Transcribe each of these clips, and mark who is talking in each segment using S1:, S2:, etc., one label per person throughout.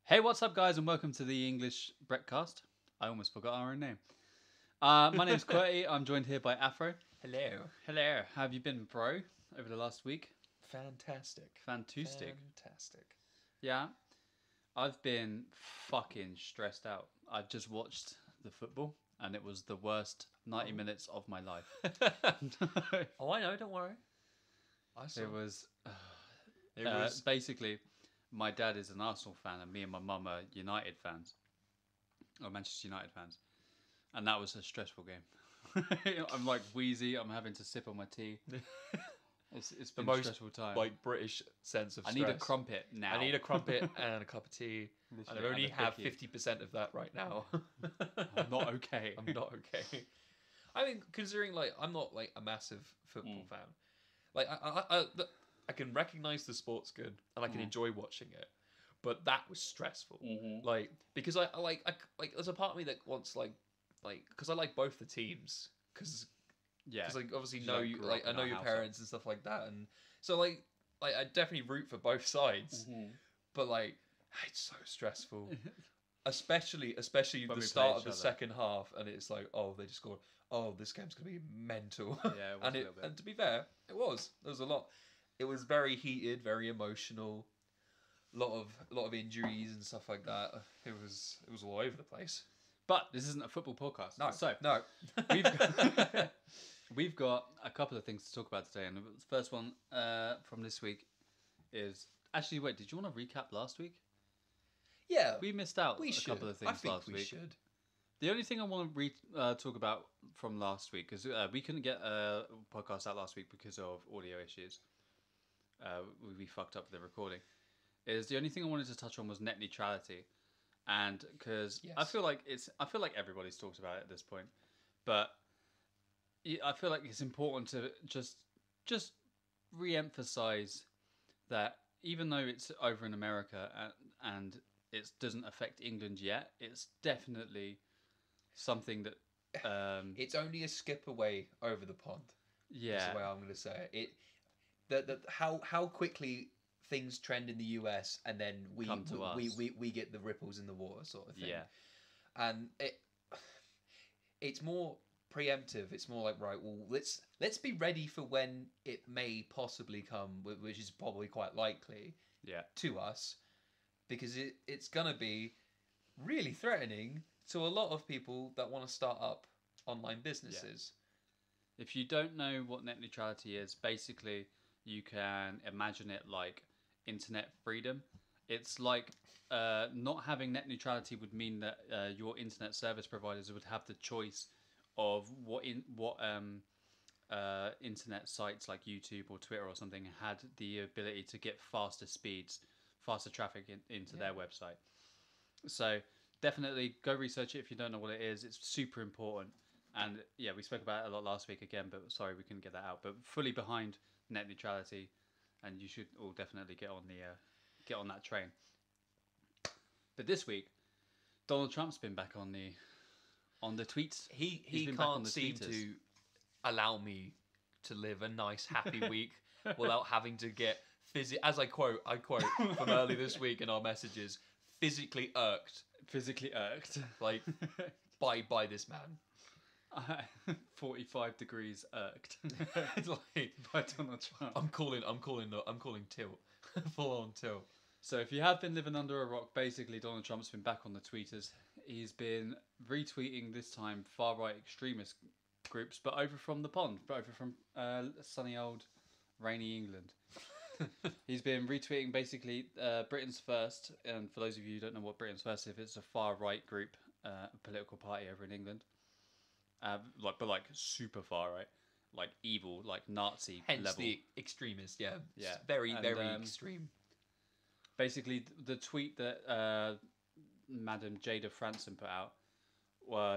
S1: Hey, what's up, guys, and welcome to the English Breakcast. I almost forgot our own name. My name's Qwerty. I'm joined here by Afro.
S2: Hello.
S1: Hello. How have you been, bro, over the last week?
S2: Fantastic.
S1: Fantastic.
S2: Fantastic.
S1: Yeah. I've been fucking stressed out. I've just watched the football, and it was the worst 90 minutes of my life.
S2: Oh, I know. Don't worry. I saw.
S1: It was...
S2: It was
S1: basically, my dad is an Arsenal fan, and me and my mum are United fans. Or Manchester United fans. And that was a stressful game. I'm like wheezy. I'm having to sip on my tea. It's been
S2: the
S1: a
S2: most
S1: stressful time.
S2: like British sense of
S1: I
S2: stress.
S1: need a crumpet now.
S2: I need a crumpet and a cup of tea. And I only have
S1: cookie.
S2: 50% of that right now.
S1: I'm not okay.
S2: I'm not okay. I mean, considering like I'm not like a massive football fan. Like I can recognize the sport's good and I can enjoy watching it, but that was stressful. Like because I like there's a part of me that wants like because I like both the teams because like obviously know you like I know your parents and stuff like that, and so like I definitely root for both sides, but like it's so stressful. Especially the start of the second half, and it's like, oh, they just scored. Oh, this game's gonna be mental.
S1: Yeah, it was a little bit.
S2: And to be fair, it was. There was a lot. It was very heated, very emotional. A lot of injuries and stuff like that. It was all over the place.
S1: But this isn't a football podcast.
S2: No,
S1: So
S2: no.
S1: we've got a couple of things to talk about today, and the first one from this week is actually. Wait, did you want to recap last week?
S2: Yeah,
S1: We missed out
S2: we
S1: a
S2: should.
S1: couple of things
S2: I think
S1: last
S2: we
S1: week.
S2: should.
S1: The only thing I want to talk about from last week, because we couldn't get a podcast out last week because of audio issues. We fucked up the recording. Is the only thing I wanted to touch on was net neutrality, and because I feel like everybody's talked about it at this point, but I feel like it's important to just re-emphasize that even though it's over in America and it doesn't affect England yet, it's definitely something that
S2: it's only a skip away over the pond.
S1: Yeah,
S2: that's the way I'm going to say it. How quickly things trend in the US and then we get the ripples in the water sort of thing.
S1: Yeah,
S2: and it's more preemptive. It's more like, right, well, let's be ready for when it may possibly come, which is probably quite likely.
S1: Yeah,
S2: to us. Because it's going to be really threatening to a lot of people that want to start up online businesses.
S1: Yeah. If you don't know what net neutrality is, basically you can imagine it like internet freedom. It's like not having net neutrality would mean that your internet service providers would have the choice of what internet sites like YouTube or Twitter or something had the ability to get faster speeds, faster traffic into their website. So definitely go research it if you don't know what it is. It's super important. And yeah, we spoke about it a lot last week again, but sorry we couldn't get that out. But fully behind net neutrality, and you should all definitely get on that train. But this week, Donald Trump's been back on the tweets.
S2: He can't seem to allow me to live a nice happy week without having to get as I quote from early this week in our messages, physically irked like by this man.
S1: 45 degrees irked
S2: like,
S1: by Donald Trump.
S2: I'm calling tilt. Full on tilt.
S1: So if you have been living under a rock, basically Donald Trump's been back on the tweeters. He's been retweeting this time far-right extremist groups, but over from the pond, but over from sunny old rainy England. He's been retweeting basically Britain's First, and for those of you who don't know what Britain's First is, it's a far-right group, a political party over in England. But super far right, like evil, like Nazi
S2: Hence
S1: level.
S2: The extremist, yeah.
S1: Very
S2: extreme.
S1: Basically, the tweet that Madam Jada Franson put out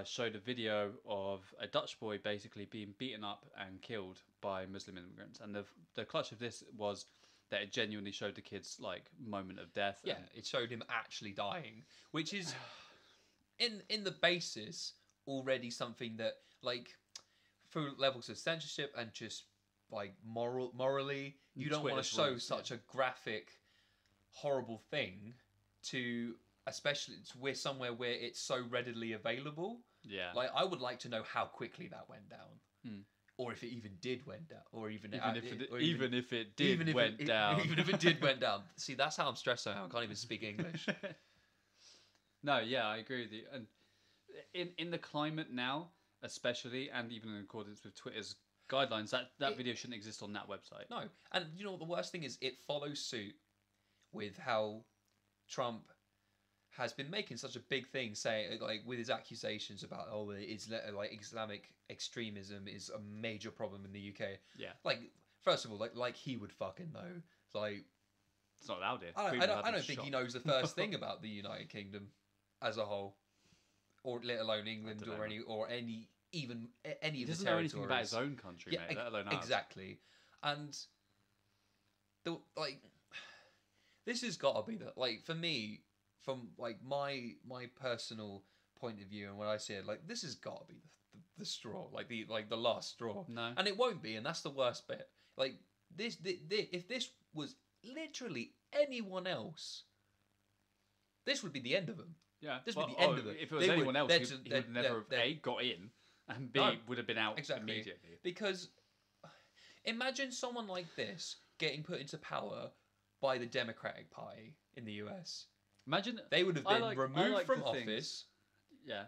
S1: showed a video of a Dutch boy basically being beaten up and killed by Muslim immigrants, and the clutch of this was that it genuinely showed the kid's like moment of death.
S2: Yeah, it showed him actually dying, which is in the basis already something that, like, through levels of censorship and just like morally, you don't want to show such a graphic, horrible thing to especially we're somewhere where it's so readily available.
S1: Yeah.
S2: Like, I would like to know how quickly that went down.
S1: Hmm.
S2: Or if it even did went down, or even
S1: Even if it did went down.
S2: even if it did went down. See, that's how I'm stressed out. I can't even speak English.
S1: No, yeah, I agree with you. And in the climate now, especially, and even in accordance with Twitter's guidelines, that video shouldn't exist on that website.
S2: No, and you know what the worst thing is? It follows suit with how Trump has been making such a big thing, saying like with his accusations about it's like Islamic extremism is a major problem in the UK.
S1: Yeah.
S2: Like, first of all, like he would fucking know. Like,
S1: it's not allowed here.
S2: I don't think he knows the first thing about the United Kingdom as a whole, or let alone England or any of the territories.
S1: He doesn't know anything about his own country, mate. Let alone ours.
S2: Exactly, and this has got to be for me, from like my personal point of view, and when I say it, like, this has got to be the straw, like the last straw.
S1: No,
S2: and it won't be, and that's the worst bit. Like this, if this was literally anyone else, this would be the end of them.
S1: Yeah,
S2: this would be the end of it.
S1: If it was anyone else, he would never have A, got in, and B, would have been out immediately.
S2: Because imagine someone like this getting put into power by the Democratic Party in the US.
S1: Imagine
S2: they would have been removed from office.
S1: Yeah.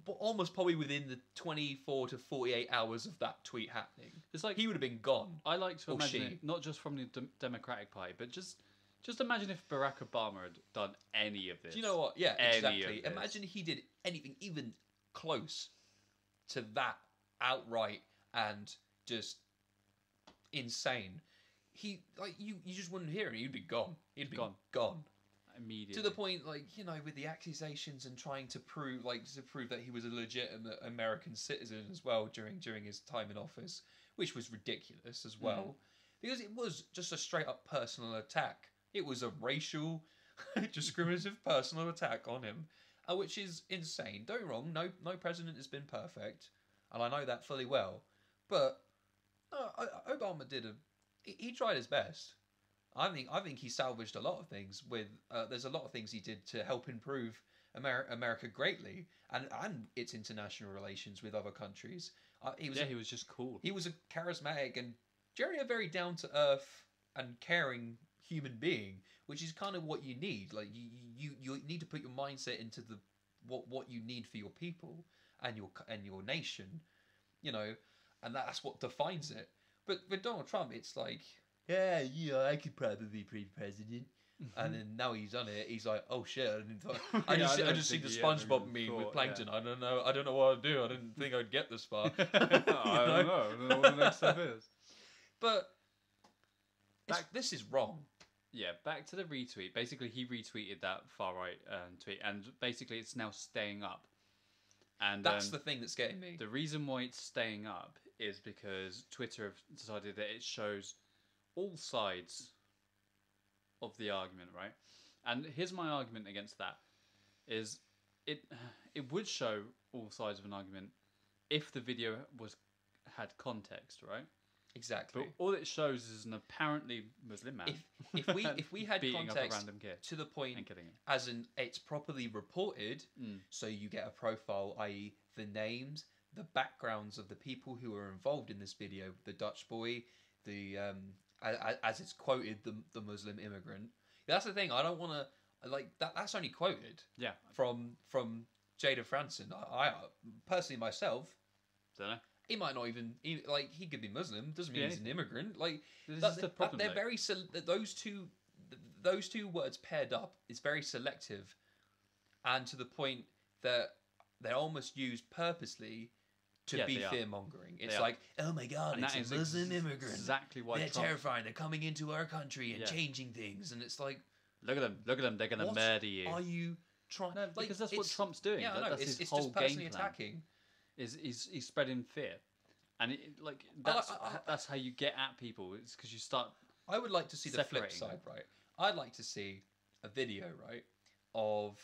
S2: But almost probably within the 24 to 48 hours of that tweet happening.
S1: It's like
S2: he would have been gone.
S1: I like to imagine it, not just from the Democratic Party, but just imagine if Barack Obama had done any of this.
S2: Do you know what? Yeah, exactly. Imagine he did anything even close to that outright and just insane. He you just wouldn't hear it. He'd be gone. He'd be gone
S1: immediately.
S2: To the point, with the accusations and trying to prove that he was a legitimate American citizen as well during his time in office, which was ridiculous as well, because it was just a straight up personal attack. It was a racial, discriminative personal attack on him, which is insane. Don't get me wrong, no president has been perfect, and I know that fully well, but Obama he tried his best. I think he salvaged a lot of things with. There's a lot of things he did to help improve America greatly and its international relations with other countries. He was just cool. He was a charismatic and generally a very down to earth and caring human being, which is kind of what you need. Like you need to put your mindset into what you need for your people and your nation, and that's what defines it. But with Donald Trump, it's like, yeah, I could probably be president. And then now he's done it, he's like, oh shit, I just see the SpongeBob meme with Plankton. Yeah. I don't know what I'd do. I didn't think I'd get this far. I don't know what the next step is. But this is wrong.
S1: Yeah, back to the retweet. Basically, he retweeted that far right tweet, and basically it's now staying up. And
S2: that's the thing that's getting me.
S1: The reason why it's staying up is because Twitter have decided that it shows all sides of the argument, right? And here's my argument against that: is it would show all sides of an argument if the video had context, right?
S2: Exactly.
S1: But all it shows is an apparently Muslim man.
S2: If we had
S1: beating
S2: context
S1: up a random kid
S2: to the point
S1: and killing him,
S2: as in it's properly reported, so you get a profile, i.e., the names, the backgrounds of the people who are involved in this video, the Dutch boy, the as it's quoted, the Muslim immigrant. That's the thing. I don't want to like that. That's only quoted.
S1: Yeah.
S2: From Jada Franson. I personally myself
S1: don't know.
S2: He might not even like. He could be Muslim. Doesn't mean he's an immigrant. Like
S1: this is the problem.
S2: They're very those two words paired up is very selective, and to the point that they're almost used purposely to be fear mongering. It's like, oh my god, and it's a Muslim immigrant.
S1: Exactly why
S2: they're terrifying. They're coming into our country and changing things, and it's like,
S1: look at them. They're gonna murder you.
S2: Are you trying?
S1: No, because that's what Trump's doing.
S2: Yeah,
S1: that's his
S2: it's
S1: whole
S2: just personally
S1: game plan.
S2: Attacking.
S1: He's spreading fear, and that's how you get at people. It's because you start.
S2: I would like to see the flip side, right? I'd like to see a video, right, of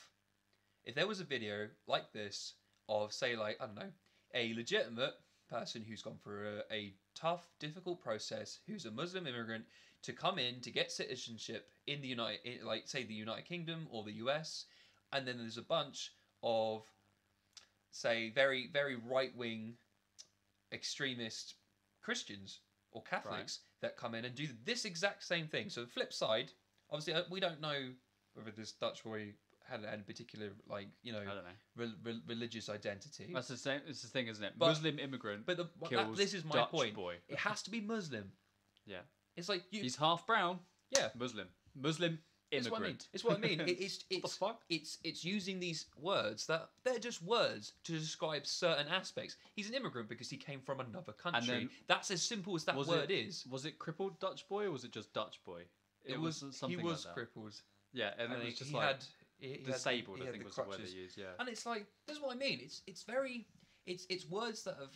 S2: if there was a video like this of, say, like, I don't know, a legitimate person who's gone through a tough, difficult process, who's a Muslim immigrant, to come in to get citizenship in the United Kingdom or the US, and then there's a bunch of, say, very, very right-wing extremist Christians or Catholics that come in and do this exact same thing. So the flip side, obviously, we don't know whether this Dutch boy had a particular, like, you know,
S1: I don't know.
S2: Religious identity.
S1: That's the same. It's the thing, isn't it?
S2: But-
S1: Muslim immigrant kills
S2: this is my
S1: Dutch
S2: point.
S1: boy.
S2: It has to be Muslim.
S1: Yeah.
S2: It's like
S1: He's half brown.
S2: yeah.
S1: Muslim
S2: It's what I mean.
S1: immigrant.
S2: It's what I mean. It's
S1: What the fuck?
S2: It's using these words that they're just words to describe certain aspects. He's an immigrant because he came from another country.
S1: then-
S2: That's as simple as that word is.
S1: Was it crippled Dutch boy or was it just Dutch boy?
S2: It was
S1: something
S2: he was
S1: like that.
S2: crippled.
S1: Yeah, and it was just
S2: he
S1: like
S2: had he had-
S1: disabled.
S2: he
S1: I
S2: had
S1: think
S2: the
S1: was the word
S2: crutches.
S1: they used. Yeah.
S2: And it's like that's what I mean. It's words that have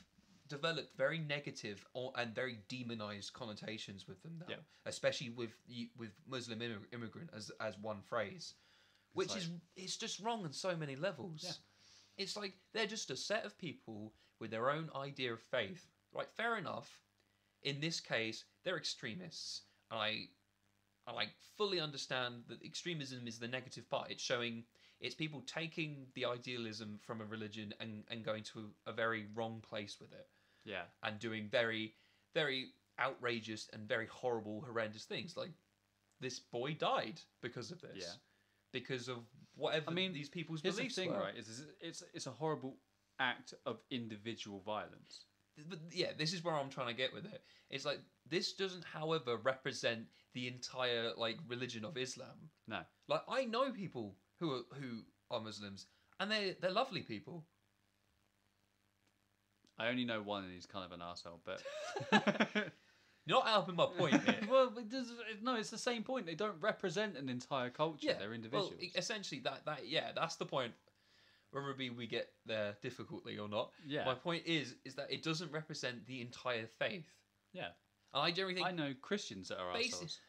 S2: developed very negative and very demonized connotations with them now,
S1: Yeah.
S2: especially with Muslim immigrant as one phrase, which
S1: like-
S2: it's just wrong on so many levels.
S1: Yeah.
S2: It's like they're just a set of people with their own idea of faith. Right, fair enough. In this case, they're extremists, and I fully understand that extremism is the negative part. It's people taking the idealism from a religion and going to a very wrong place with it
S1: Yeah.
S2: and doing very, very outrageous and very horrible, horrendous things. Like this boy died because of this.
S1: Yeah.
S2: Because of whatever these people's
S1: Here's
S2: beliefs
S1: the thing,
S2: were.
S1: right? It's a horrible act of individual violence.
S2: But yeah, this is where I'm trying to get with it. It's like this doesn't, however, represent the entire like religion of Islam.
S1: No.
S2: Like I know people who are Muslims, and they're lovely people.
S1: I only know one, and he's kind of an arsehole, but
S2: You're not helping my point here.
S1: well, no, it's the same point. They don't represent an entire culture. They're individuals.
S2: Well, essentially, that's the point. Whether we get there difficultly or not.
S1: Yeah.
S2: My point is that it doesn't represent the entire faith.
S1: Yeah.
S2: And I generally think
S1: I know Christians that are
S2: Basi-
S1: assholes.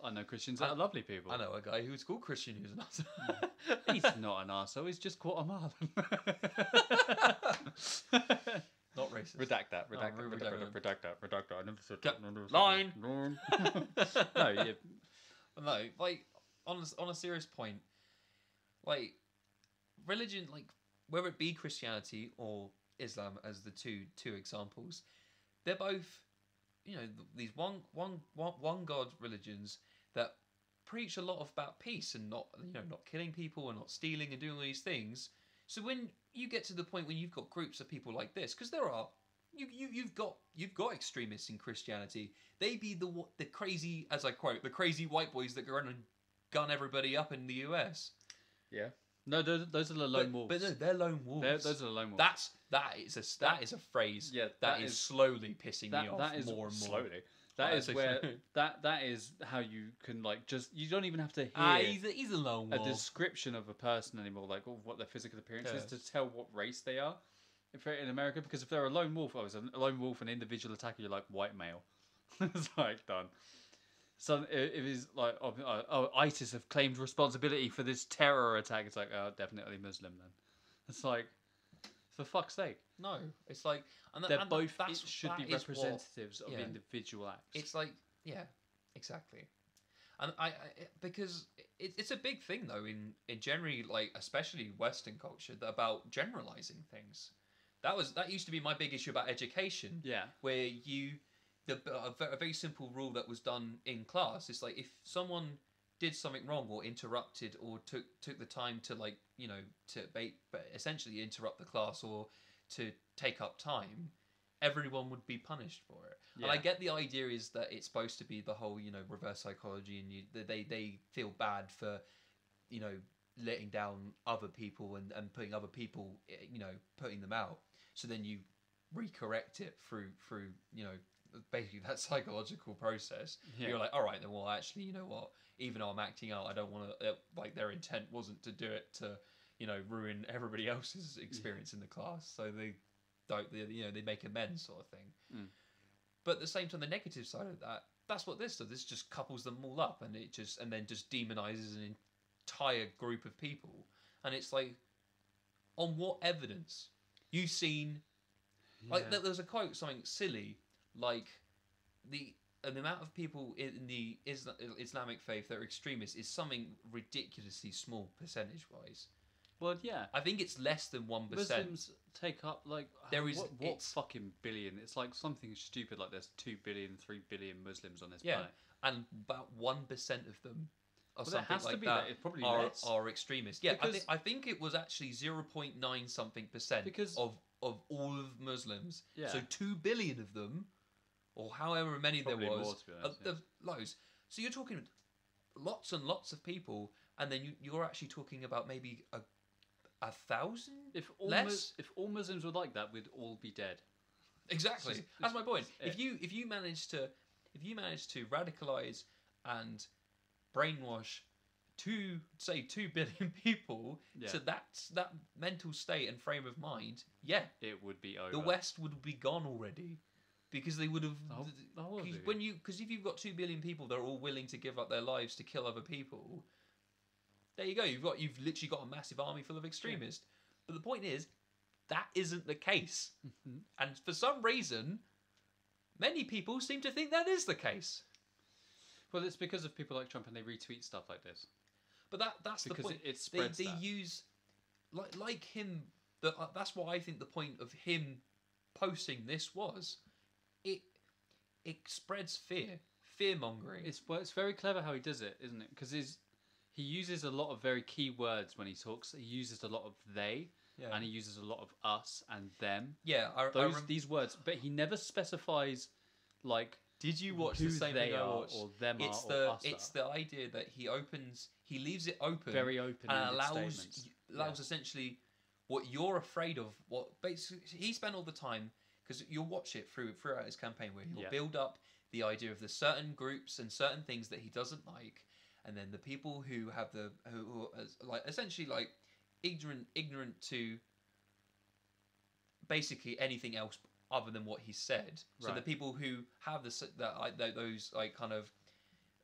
S1: I know Christians that are lovely people.
S2: I know a guy who's called Christian who's an asshole.
S1: He's not an arsehole. He's just Guatemalan.
S2: Not racist.
S1: Redact that.
S2: Oh,
S1: Redact that. I never said
S2: Cut.
S1: that. I never said
S2: Line.
S1: that. No, yeah.
S2: No, like on a serious point, like religion, like whether it be Christianity or Islam as the two examples, they're both, you know, these one God religions that preach a lot about peace and not killing people and not stealing and doing all these things. So when you get to the point when you've got groups of people like this, because there are. You've got extremists in Christianity. They be the crazy, as I quote, the crazy white boys that go around and gun everybody up in the US.
S1: Yeah. No, those are the lone wolves.
S2: But no, they're lone wolves.
S1: Those are the lone wolves.
S2: That is a phrase.
S1: Yeah,
S2: that is slowly pissing me off
S1: that is
S2: more and more.
S1: slowly. That is where that is how you can you don't even have to hear
S2: He's a lone
S1: a
S2: wolf.
S1: description of a person anymore, like what their physical appearance is, to tell what race they are. If they're in America, because if they're a lone wolf, a lone wolf, an individual attacker, you're like white male. It's like done. So if it's like, ISIS have claimed responsibility for this terror attack, it's like, oh, definitely Muslim then. It's like, for fuck's sake.
S2: No, it's like
S1: They're both.
S2: That
S1: Should be
S2: is what-
S1: representatives of individual acts.
S2: It's like, yeah, exactly. And I because it's a big thing though in generally, like especially Western culture, about generalizing things. That used to be my big issue about education.
S1: Yeah.
S2: Where a very simple rule that was done in class is like if someone did something wrong or interrupted or took the time to essentially interrupt the class or to take up time, everyone would be punished for it.
S1: Yeah.
S2: And I get the idea is that it's supposed to be the whole reverse psychology, and they feel bad for letting down other people and putting other people putting them out. So then you recorrect it through basically that psychological process.
S1: Yeah.
S2: You're like, all right, then, well, actually, you know what? Even though I'm acting out, I don't want to. Like, their intent wasn't to do it to, ruin everybody else's experience in the class. So they don't. They make amends, sort of thing.
S1: Mm.
S2: But at the same time, the negative side of that, that's what this does. This just couples them all up, and then just demonizes an entire group of people. And it's like, on what evidence? You've seen, like, there was a quote, something silly, like, and the amount of people in the Islamic faith that are extremists is something ridiculously small percentage-wise.
S1: Well, yeah.
S2: I think it's less than 1%.
S1: Muslims take up like
S2: There is
S1: what fucking billion? It's like something stupid like there's 2 billion, 3 billion Muslims on this planet.
S2: And about 1% of them, or something
S1: has
S2: like
S1: to be
S2: that,
S1: it's probably
S2: are,
S1: less.
S2: are extremists. Yeah,
S1: Because,
S2: I think it was actually 0.9 something percent
S1: because
S2: of all of Muslims.
S1: Yeah.
S2: So 2 billion of them, or however many
S1: probably
S2: there was,
S1: more, to be honest,
S2: the loads. So you're talking lots and lots of people, and then you're actually talking about maybe a 1,000
S1: if
S2: less.
S1: If all Muslims were like that, we'd all be dead.
S2: Exactly. That's my point.
S1: it.
S2: If you manage to radicalize and brainwash 2 billion people to that mental state and frame of mind,
S1: it would be over.
S2: the West would be gone already, because they would have because if you've got 2 billion people that are all willing to give up their lives to kill other people, there you go. You've literally got a massive army full of extremists. But the point is, that isn't the case. And for some reason, many people seem to think that is the case.
S1: Well, it's because of people like Trump, and they retweet stuff like this.
S2: But that's
S1: because
S2: the point.
S1: It spreads
S2: they use like him. That's what I think the point of him posting this was. It spreads fear mongering.
S1: It's very clever how he does it, isn't it? Because he uses a lot of very key words when he talks. He uses a lot of they, and he uses a lot of us and them.
S2: Yeah,
S1: these words, but he never specifies like.
S2: Did you watch
S1: who
S2: the same
S1: they
S2: thing I
S1: are
S2: watched?
S1: or them
S2: it's
S1: are or us
S2: It's
S1: are.
S2: the idea that he leaves it open,
S1: Very open,
S2: and allows
S1: statements.
S2: essentially what you're afraid of. What basically he spent all the time, because you'll watch it throughout his campaign, where he'll build up the idea of the certain groups and certain things that he doesn't like, and then the people who have who are like essentially like ignorant to basically anything else other than what he said. So the people who have those like kind of,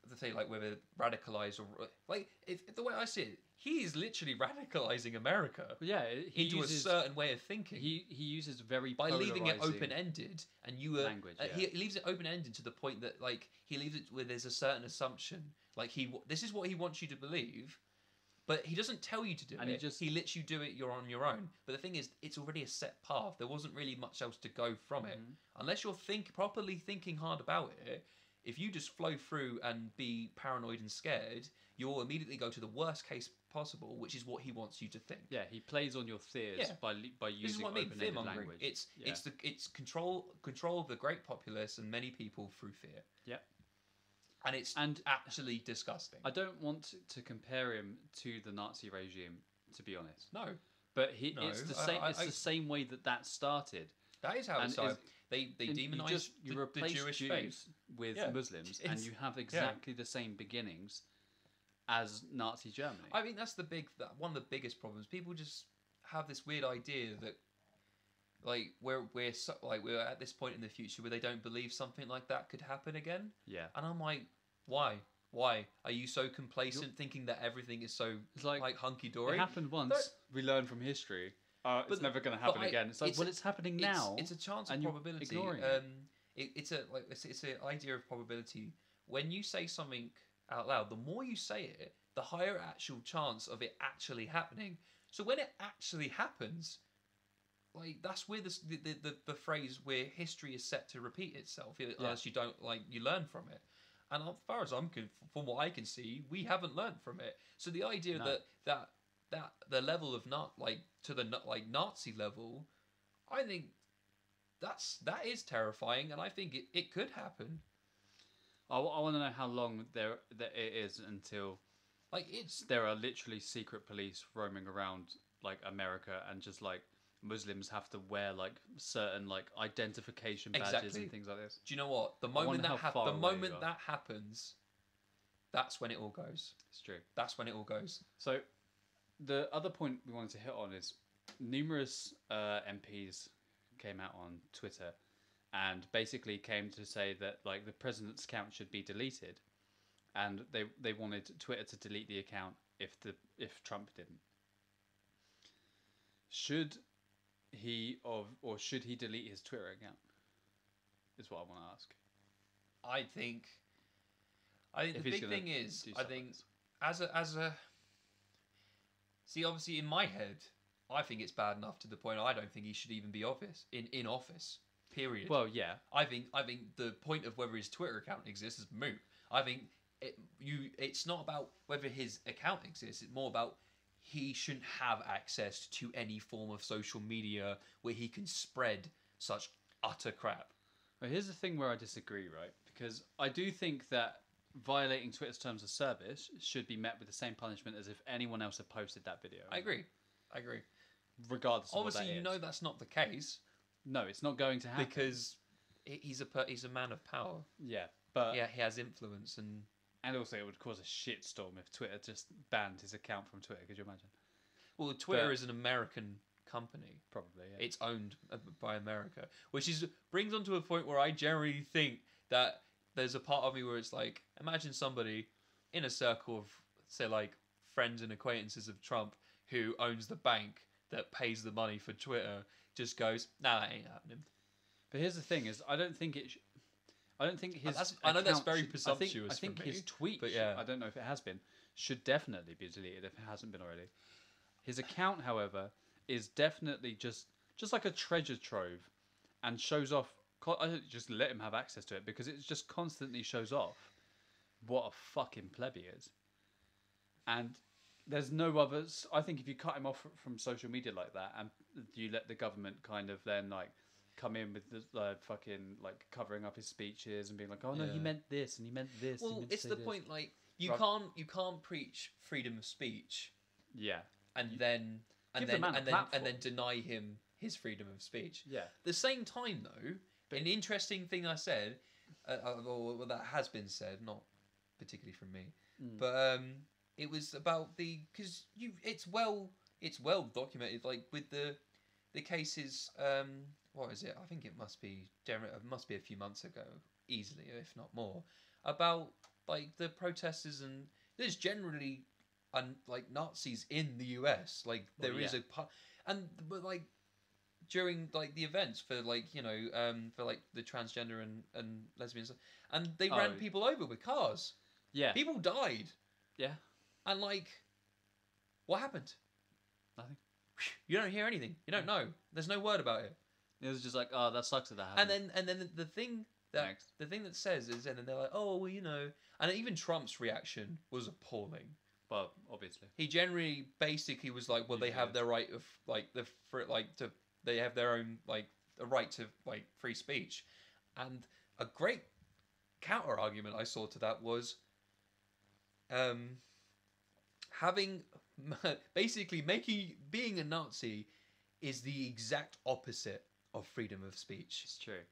S2: let's say, like whether radicalized or like if the way I see it, he is literally radicalizing America.
S1: Yeah,
S2: into a certain way of thinking.
S1: He uses very
S2: by leaving it open ended, and
S1: language.
S2: He leaves it open ended to the point that like he leaves it where there's a certain assumption, like this is what he wants you to believe. But he doesn't tell you to do it. He lets you do it. You're on your own. But the thing is, it's already a set path. There wasn't really much else to go from it, unless you're properly thinking hard about it. If you just flow through and be paranoid and scared, you'll immediately go to the worst case possible, which is what he wants you to think.
S1: Yeah, he plays on your fears by using
S2: this is what I mean,
S1: open-ended language.
S2: It's control of the great populace and many people through fear.
S1: Yeah.
S2: And it's actually disgusting.
S1: I don't want to compare him to the Nazi regime, to be honest.
S2: No,
S1: but it's the same. It's the same way that started.
S2: That is how it started. They demonise
S1: you
S2: the Jewish faith
S1: with Muslims, and you have exactly the same beginnings as Nazi Germany.
S2: I think that's one of the biggest problems. People just have this weird idea that like we're at this point in the future where they don't believe something like that could happen again.
S1: Yeah,
S2: and I'm like, why? Why are you so complacent, thinking that everything is so like hunky dory?
S1: It happened once. We learn from history. It's never going to happen again. It's like, it's happening now.
S2: It's a chance of probability.
S1: Ignoring
S2: it's an idea of probability. When you say something out loud, the more you say it, the higher actual chance of it actually happening. So when it actually happens, like that's where the phrase where history is set to repeat itself, unless you don't you learn from it. And as far as from what I can see, we haven't learned from it. So the idea that the level of to the Nazi level, I think that is terrifying, and I think it could happen.
S1: I want to know how long that it is until there are literally secret police roaming around like America, and just like Muslims have to wear like certain like identification badges and things like this.
S2: Do you know what? The moment that happens, that's when it all goes.
S1: It's true.
S2: That's when it all goes.
S1: So the other point we wanted to hit on is numerous MPs came out on Twitter and basically came to say that like the president's account should be deleted, and they wanted Twitter to delete the account if Trump didn't. Should he delete his Twitter account? Is what I want to ask.
S2: I think
S1: If
S2: the
S1: he's
S2: big
S1: gonna
S2: thing is,
S1: do
S2: I
S1: stuff
S2: think
S1: like this.
S2: as a see, obviously in my head, I think it's bad enough to the point I don't think he should even be in office. Period.
S1: Well, yeah.
S2: I think the point of whether his Twitter account exists is moot. I think it's not about whether his account exists. It's more about he shouldn't have access to any form of social media where he can spread such utter crap.
S1: Well, here's the thing where I disagree, right? Because I do think that violating Twitter's terms of service should be met with the same punishment as if anyone else had posted that video.
S2: I agree.
S1: Regardless of
S2: Obviously,
S1: what that
S2: you
S1: is.
S2: know that's not the case
S1: No, it's not going to happen.
S2: because he's a man of power.
S1: Yeah, but...
S2: Yeah, he has influence and...
S1: And also it would cause a shitstorm if Twitter just banned his account from Twitter. Could you imagine?
S2: Well, Twitter is an American company.
S1: Probably, yeah.
S2: It's owned by America, which brings on to a point where I generally think that there's a part of me where it's like, imagine somebody in a circle of, say, like friends and acquaintances of Trump who owns the bank that pays the money for Twitter just goes, nah, that ain't happening.
S1: But here's the thing: is I don't think his.
S2: I know that's very
S1: should-
S2: presumptuous.
S1: I think
S2: for me,
S1: his tweet.
S2: but yeah,
S1: I don't know if it has been. Should definitely be deleted if it hasn't been already. His account, however, is definitely just like a treasure trove, and shows off. I don't just let him have access to it because it just constantly shows off what a fucking pleb he is. And there's no others. I think if you cut him off from social media like that, and you let the government kind of then like come in with the fucking like covering up his speeches and being like, oh no, he meant this and he meant this.
S2: Well, it's the point. Like you can't preach freedom of speech.
S1: Yeah.
S2: And then deny him his freedom of speech.
S1: Yeah.
S2: The same time though, an interesting thing I said, well, that has been said, not particularly from me, but it was about because it's well documented, like with the cases. What is it? I think it must be a few months ago, easily, if not more, about like the protesters, and there's generally like Nazis in the US. Like there is but like during like the events for like for like the transgender and lesbians, and they ran people over with cars.
S1: Yeah,
S2: people died.
S1: Yeah,
S2: and like, what happened?
S1: Nothing.
S2: You don't hear anything. You don't know. There's no word about it.
S1: It was just like, oh, that sucks that happened.
S2: And then the thing that says is, and then they're like, oh well, and even Trump's reaction was appalling.
S1: Well, obviously,
S2: he generally basically was like, well, they have their right of they have their own like a right to like free speech, and a great counter argument I saw to that was, having basically being a Nazi is the exact opposite of freedom of speech.
S1: It's true.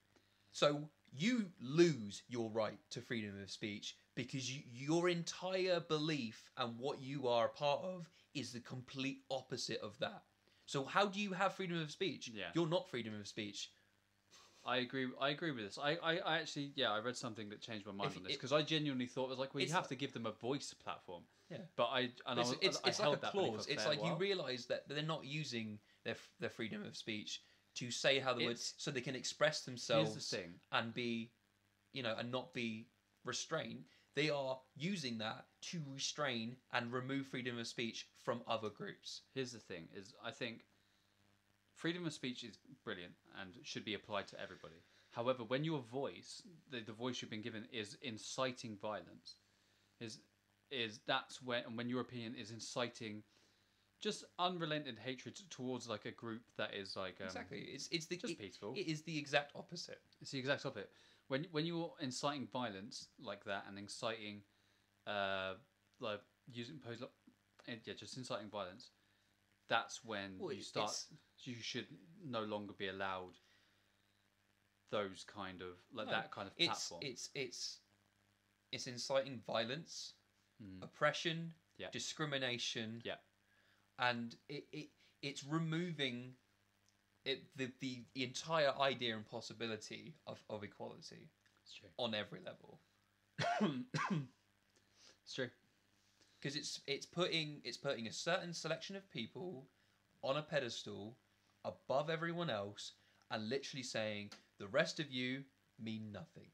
S2: So you lose your right to freedom of speech because your entire belief and what you are a part of is the complete opposite of that. So how do you have freedom of speech?
S1: Yeah.
S2: You're not freedom of speech.
S1: I agree with this. I actually, I read something that changed my mind on this because I genuinely thought it was like, well, you have to give them a voice platform.
S2: Yeah.
S1: But
S2: it's like a clause. It's like you realise that they're not using their freedom of speech to say how the words so they can express themselves.
S1: Here's the thing.
S2: And be, and not be restrained. They are using that to restrain and remove freedom of speech from other groups.
S1: Here's the thing: is I think freedom of speech is brilliant and should be applied to everybody. However, when your voice, the voice you've been given, is inciting violence, that's when your opinion is inciting just unrelented hatred towards like a group that is like
S2: exactly. It's
S1: peaceful.
S2: It is the exact opposite.
S1: It's the exact opposite. When you're inciting violence like that and inciting, like using just inciting violence, that's when you should no longer be allowed those kind of that kind of platform.
S2: It's inciting violence, oppression, discrimination, and it's removing the entire idea and possibility of equality on every level.
S1: It's true.
S2: Because it's putting a certain selection of people on a pedestal above everyone else and literally saying the rest of you mean nothing.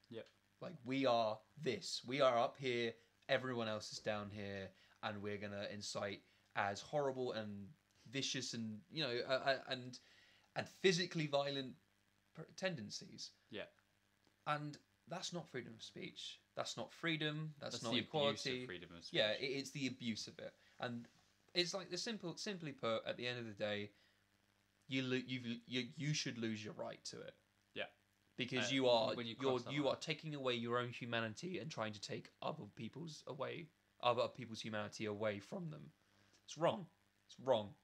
S1: Yep.
S2: Like, we are this. We are up here. Everyone else is down here, and we're gonna incite as horrible and vicious and and physically violent tendencies.
S1: Yeah.
S2: And that's not freedom of speech. That's not freedom. That's not
S1: the
S2: equality.
S1: abuse of freedom of speech.
S2: Yeah, it's the abuse of it. And it's like simply put, at the end of the day, you should lose your right to it.
S1: Yeah.
S2: Because you are taking away your own humanity and trying to take other people's humanity away from them. It's wrong. It's wrong.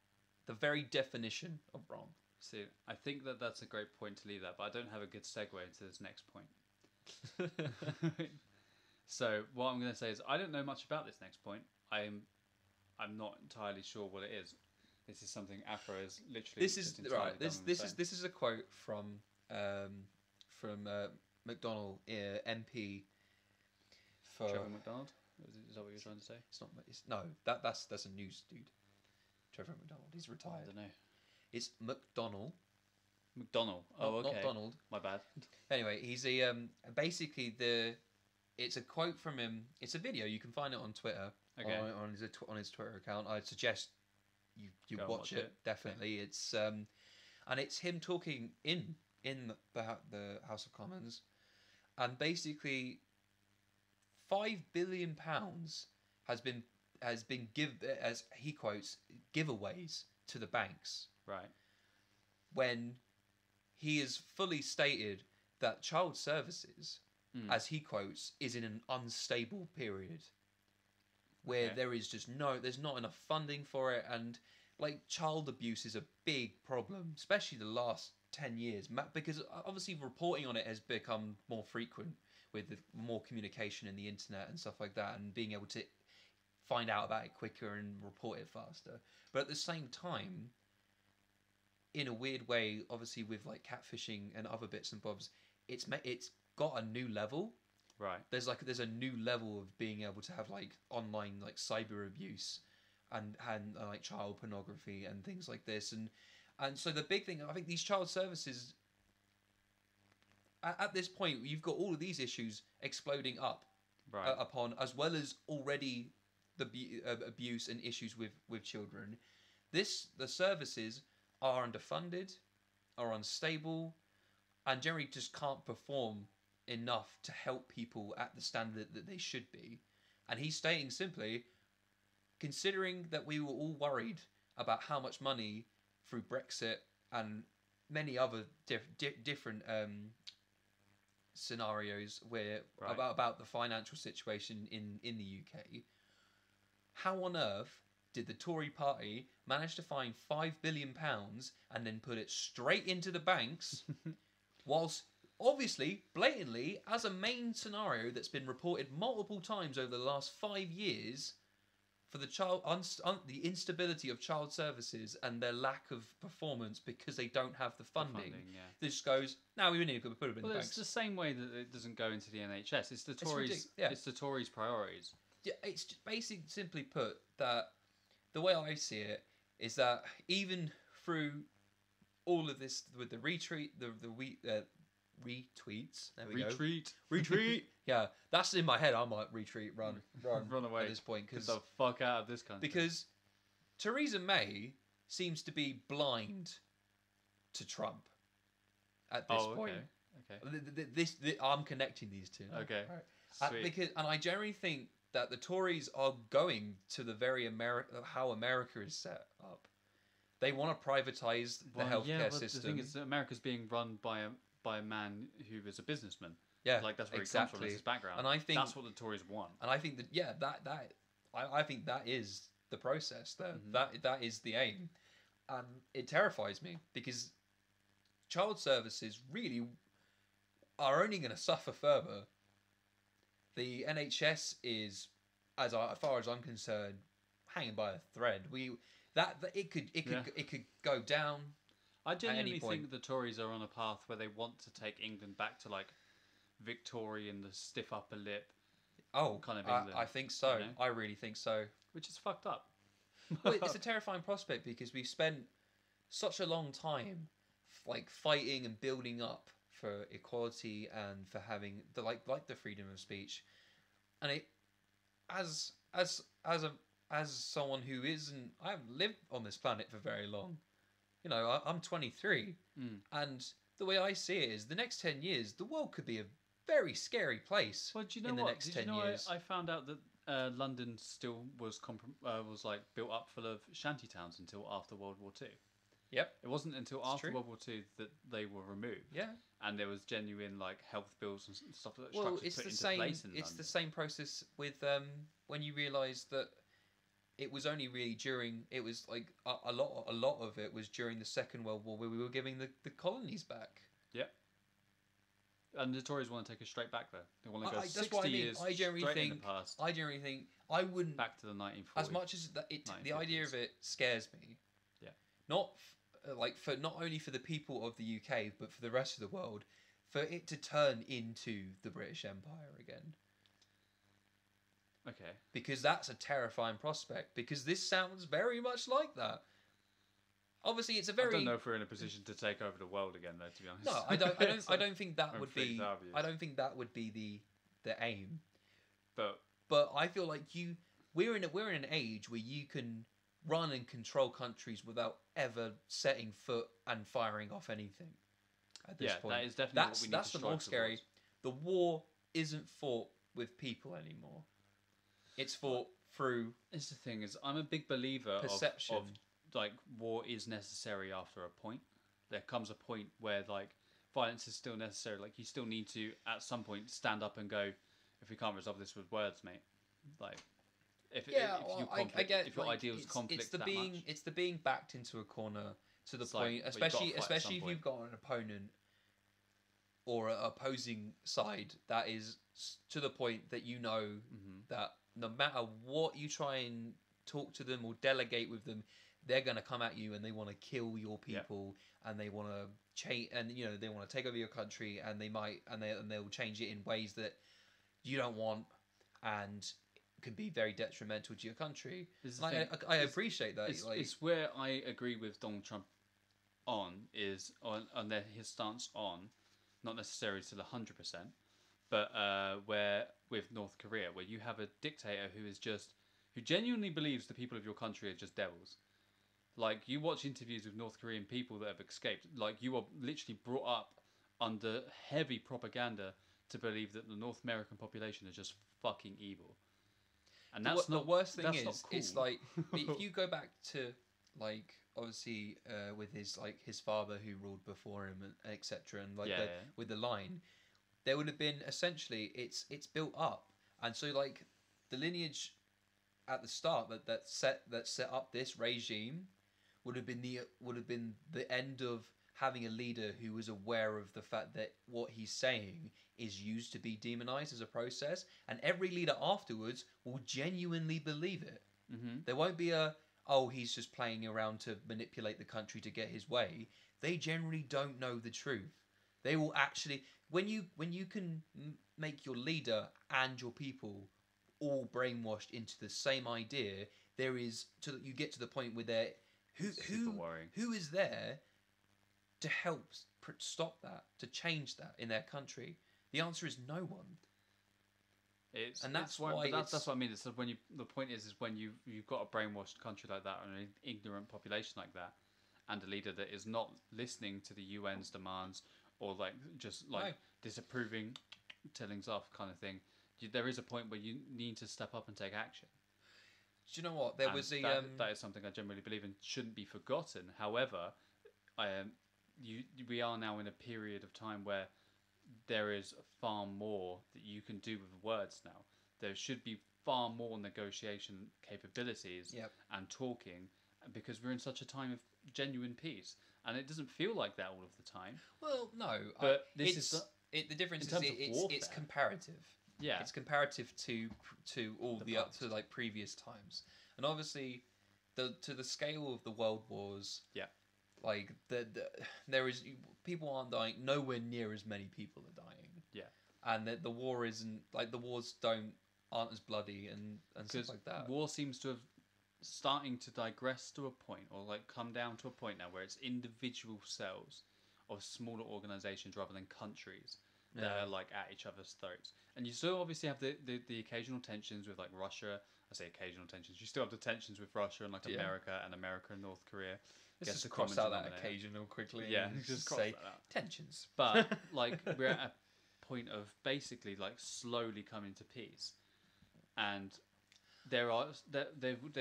S2: The very definition of wrong.
S1: See, I think that's a great point to leave that, but I don't have a good segue into this next point. So what I'm going to say is I don't know much about this next point. I'm not entirely sure what it is. This is something Afro is literally. This is right.
S2: This is a quote from McDonnell, MP for
S1: Trevor McDonald. Is that what you're trying to say?
S2: It's not. No. That's a news dude. Trevor McDonald. He's retired.
S1: I don't know.
S2: It's McDonnell.
S1: McDonnell. Oh, okay.
S2: Not Donald.
S1: My bad.
S2: Anyway, he's basically it's a quote from him. It's a video. You can find it on Twitter.
S1: Okay.
S2: On his Twitter account. I'd suggest you watch it. Definitely. Okay. It's and it's him talking in the House of Commons, and basically £5 billion has been given, as he quotes, giveaways to the banks.
S1: Right.
S2: When he has fully stated that child services, as he quotes, is in an unstable period where there's not enough funding for it, and like child abuse is a big problem, especially the last 10 years, because obviously reporting on it has become more frequent with more communication in the internet and stuff like that, and being able to find out about it quicker and report it faster. But at the same time, in a weird way, obviously with like catfishing and other bits and bobs, it's got a new level.
S1: Right.
S2: There's a new level of being able to have like online like cyber abuse and like child pornography and things like this, and so the big thing, I think these child services at this point, you've got all of these issues exploding up upon, as well as already the abuse and issues with children. The services are underfunded, are unstable, and generally just can't perform enough to help people at the standard that they should be. And he's stating simply, considering that we were all worried about how much money through Brexit and many other different scenarios where about the financial situation in the UK, how on earth did the Tory party manage to find £5 billion and then put it straight into the banks, whilst obviously, blatantly, as a main scenario that's been reported multiple times over the last 5 years, for the instability of child services and their lack of performance because they don't have the funding. This goes, now we need to put it in the banks.
S1: It's the same way that it doesn't go into the NHS. It's the Tories. It's the Tories' priorities.
S2: Yeah, it's basically, simply put, that the way I see it is that even through all of this with the retweets, there we go. Retreat. Yeah, that's in my head. I'm like, retreat, run
S1: away
S2: at this point.
S1: Get the fuck out of this country.
S2: Because Theresa May seems to be blind to Trump at this point.
S1: Okay.
S2: I'm connecting these two.
S1: Okay.
S2: Sweet. And I generally think that the Tories are going to the very how America is set up. They want to privatize the healthcare system.
S1: The thing is, America's being run by a man who is a businessman.
S2: Yeah,
S1: like that's where he comes from. It's his background,
S2: and I think
S1: that's what the Tories want.
S2: And I think that I think that is the process. That is the aim, and it terrifies me because child services really are only going to suffer further. The NHS is, as far as I'm concerned, hanging by a thread. It could go down.
S1: I genuinely think the Tories are on a path where they want to take England back to like Victorian, the stiff upper lip kind of England.
S2: I think so. You know? I really think so.
S1: Which is fucked up.
S2: Well, it's a terrifying prospect because we've spent such a long time like fighting and building up for equality and for having the the freedom of speech, and it as someone who isn't, I haven't lived on this planet for very long. You know, I'm 23, and the way I see it is, the next 10 years, the world could be a very scary place.
S1: Well, do you know
S2: in the
S1: what?
S2: next
S1: Did
S2: 10
S1: you know
S2: years.
S1: I found out that London still was like built up full of shanty towns until after World War Two.
S2: Yep.
S1: It wasn't until after
S2: true.
S1: World War Two that they were removed.
S2: Yeah.
S1: And there was genuine like health bills and stuff like that.
S2: Well, it's
S1: put
S2: the
S1: into
S2: same.
S1: place in
S2: It's
S1: London.
S2: the same process with when you realise that it was only really during, it was like a lot of it was during the Second World War, where we were giving the colonies back.
S1: Yep. And the Tories want to take us straight back there. They want to go 60
S2: that's what I mean.
S1: years
S2: I generally
S1: straight
S2: think,
S1: in the past.
S2: I generally think I wouldn't,
S1: Back to the 1940s.
S2: as much as the idea of it scares me.
S1: Yeah.
S2: Not for not only for the people of the UK, but for the rest of the world, for it to turn into the British Empire again.
S1: Okay.
S2: Because that's a terrifying prospect. Because this sounds very much like that. Obviously, it's a very.
S1: I don't know if we're in a position to take over the world again, though. To be honest.
S2: No, I don't. I don't think that would be.
S1: Obvious.
S2: I don't think that would be the aim.
S1: But
S2: I feel like we're in an age where you can run and control countries without ever setting foot and firing off anything. At this point,
S1: that is definitely what we need
S2: that's
S1: to
S2: the more
S1: strive
S2: scary. The war isn't fought with people anymore. It's fought through.
S1: It's the thing is, I'm a big believer
S2: Perception.
S1: of like war is necessary after a point. There comes a point where like violence is still necessary. Like you still need to at some point stand up and go, if we can't resolve this with words, mate. Like if
S2: I get
S1: if your
S2: like,
S1: ideals conflict
S2: it's the
S1: that
S2: being
S1: much.
S2: it's the being backed into a corner to the
S1: It's like,
S2: point,
S1: but you've gotta
S2: especially
S1: fight at some
S2: if
S1: point.
S2: you've got an opponent or an opposing side that is to the point that you know that no matter what you try and talk to them or delegate with them, they're going to come at you and they want to kill your people and they want to change, and you know they want to take over your country, and they might and they'll change it in ways that you don't want and can be very detrimental to your country. I appreciate that.
S1: It's where I agree with Donald Trump on his stance on, not necessarily to the 100%, but where with North Korea, where you have a dictator who genuinely believes the people of your country are just devils. Like you watch interviews with North Korean people that have escaped, like you are literally brought up under heavy propaganda to believe that the North American population is just fucking evil. And that's
S2: the worst thing is,
S1: cool.
S2: it's like if you go back to like obviously with his father who ruled before him and etc. and with the line, there would have been essentially it's built up, and so like the lineage at the start that set up this regime would have been the end of having a leader who was aware of the fact that what he's saying is used to be demonized as a process, and every leader afterwards will genuinely believe it.
S1: Mm-hmm.
S2: There won't be he's just playing around to manipulate the country to get his way. They generally don't know the truth. They will actually, when you can make your leader and your people all brainwashed into the same idea, you get to the point where they're who is there to help stop that, to change that in their country? The answer is no one. That's what I mean. It's
S1: when the point is when you've got a brainwashed country like that and an ignorant population like that, and a leader that is not listening to the UN's demands or disapproving, tellings off kind of thing. There is a point where you need to step up and take action.
S2: Do you know what? There was
S1: that is something I generally believe in shouldn't be forgotten. However, we are now in a period of time where there is far more that you can do with words now. There should be far more negotiation capabilities and talking, because we're in such a time of genuine peace, and it doesn't feel like that all of the time.
S2: Well, no,
S1: but
S2: the difference is it's comparative.
S1: Yeah,
S2: it's comparative to all to like previous times, and obviously, to the scale of the world wars.
S1: Yeah,
S2: like there is people aren't dying. Nowhere near as many people are dying.
S1: Yeah,
S2: and the war isn't like the wars aren't as bloody and stuff like that.
S1: War seems to have starting to digress to a point, or like come down to a point now where it's individual cells of smaller organizations rather than countries that
S2: Yeah.
S1: are like at each other's throats. And you still obviously have the occasional tensions with like Russia. I say occasional tensions. You still have the tensions with Russia and like
S2: Yeah.
S1: America and North Korea.
S2: Let's
S1: Guess
S2: just
S1: the
S2: cross
S1: common
S2: out that
S1: denominator.
S2: occasional quickly.
S1: Yeah,
S2: and
S1: just cross
S2: say
S1: that out.
S2: tensions.
S1: But like we're at a point of basically like slowly coming to peace, and there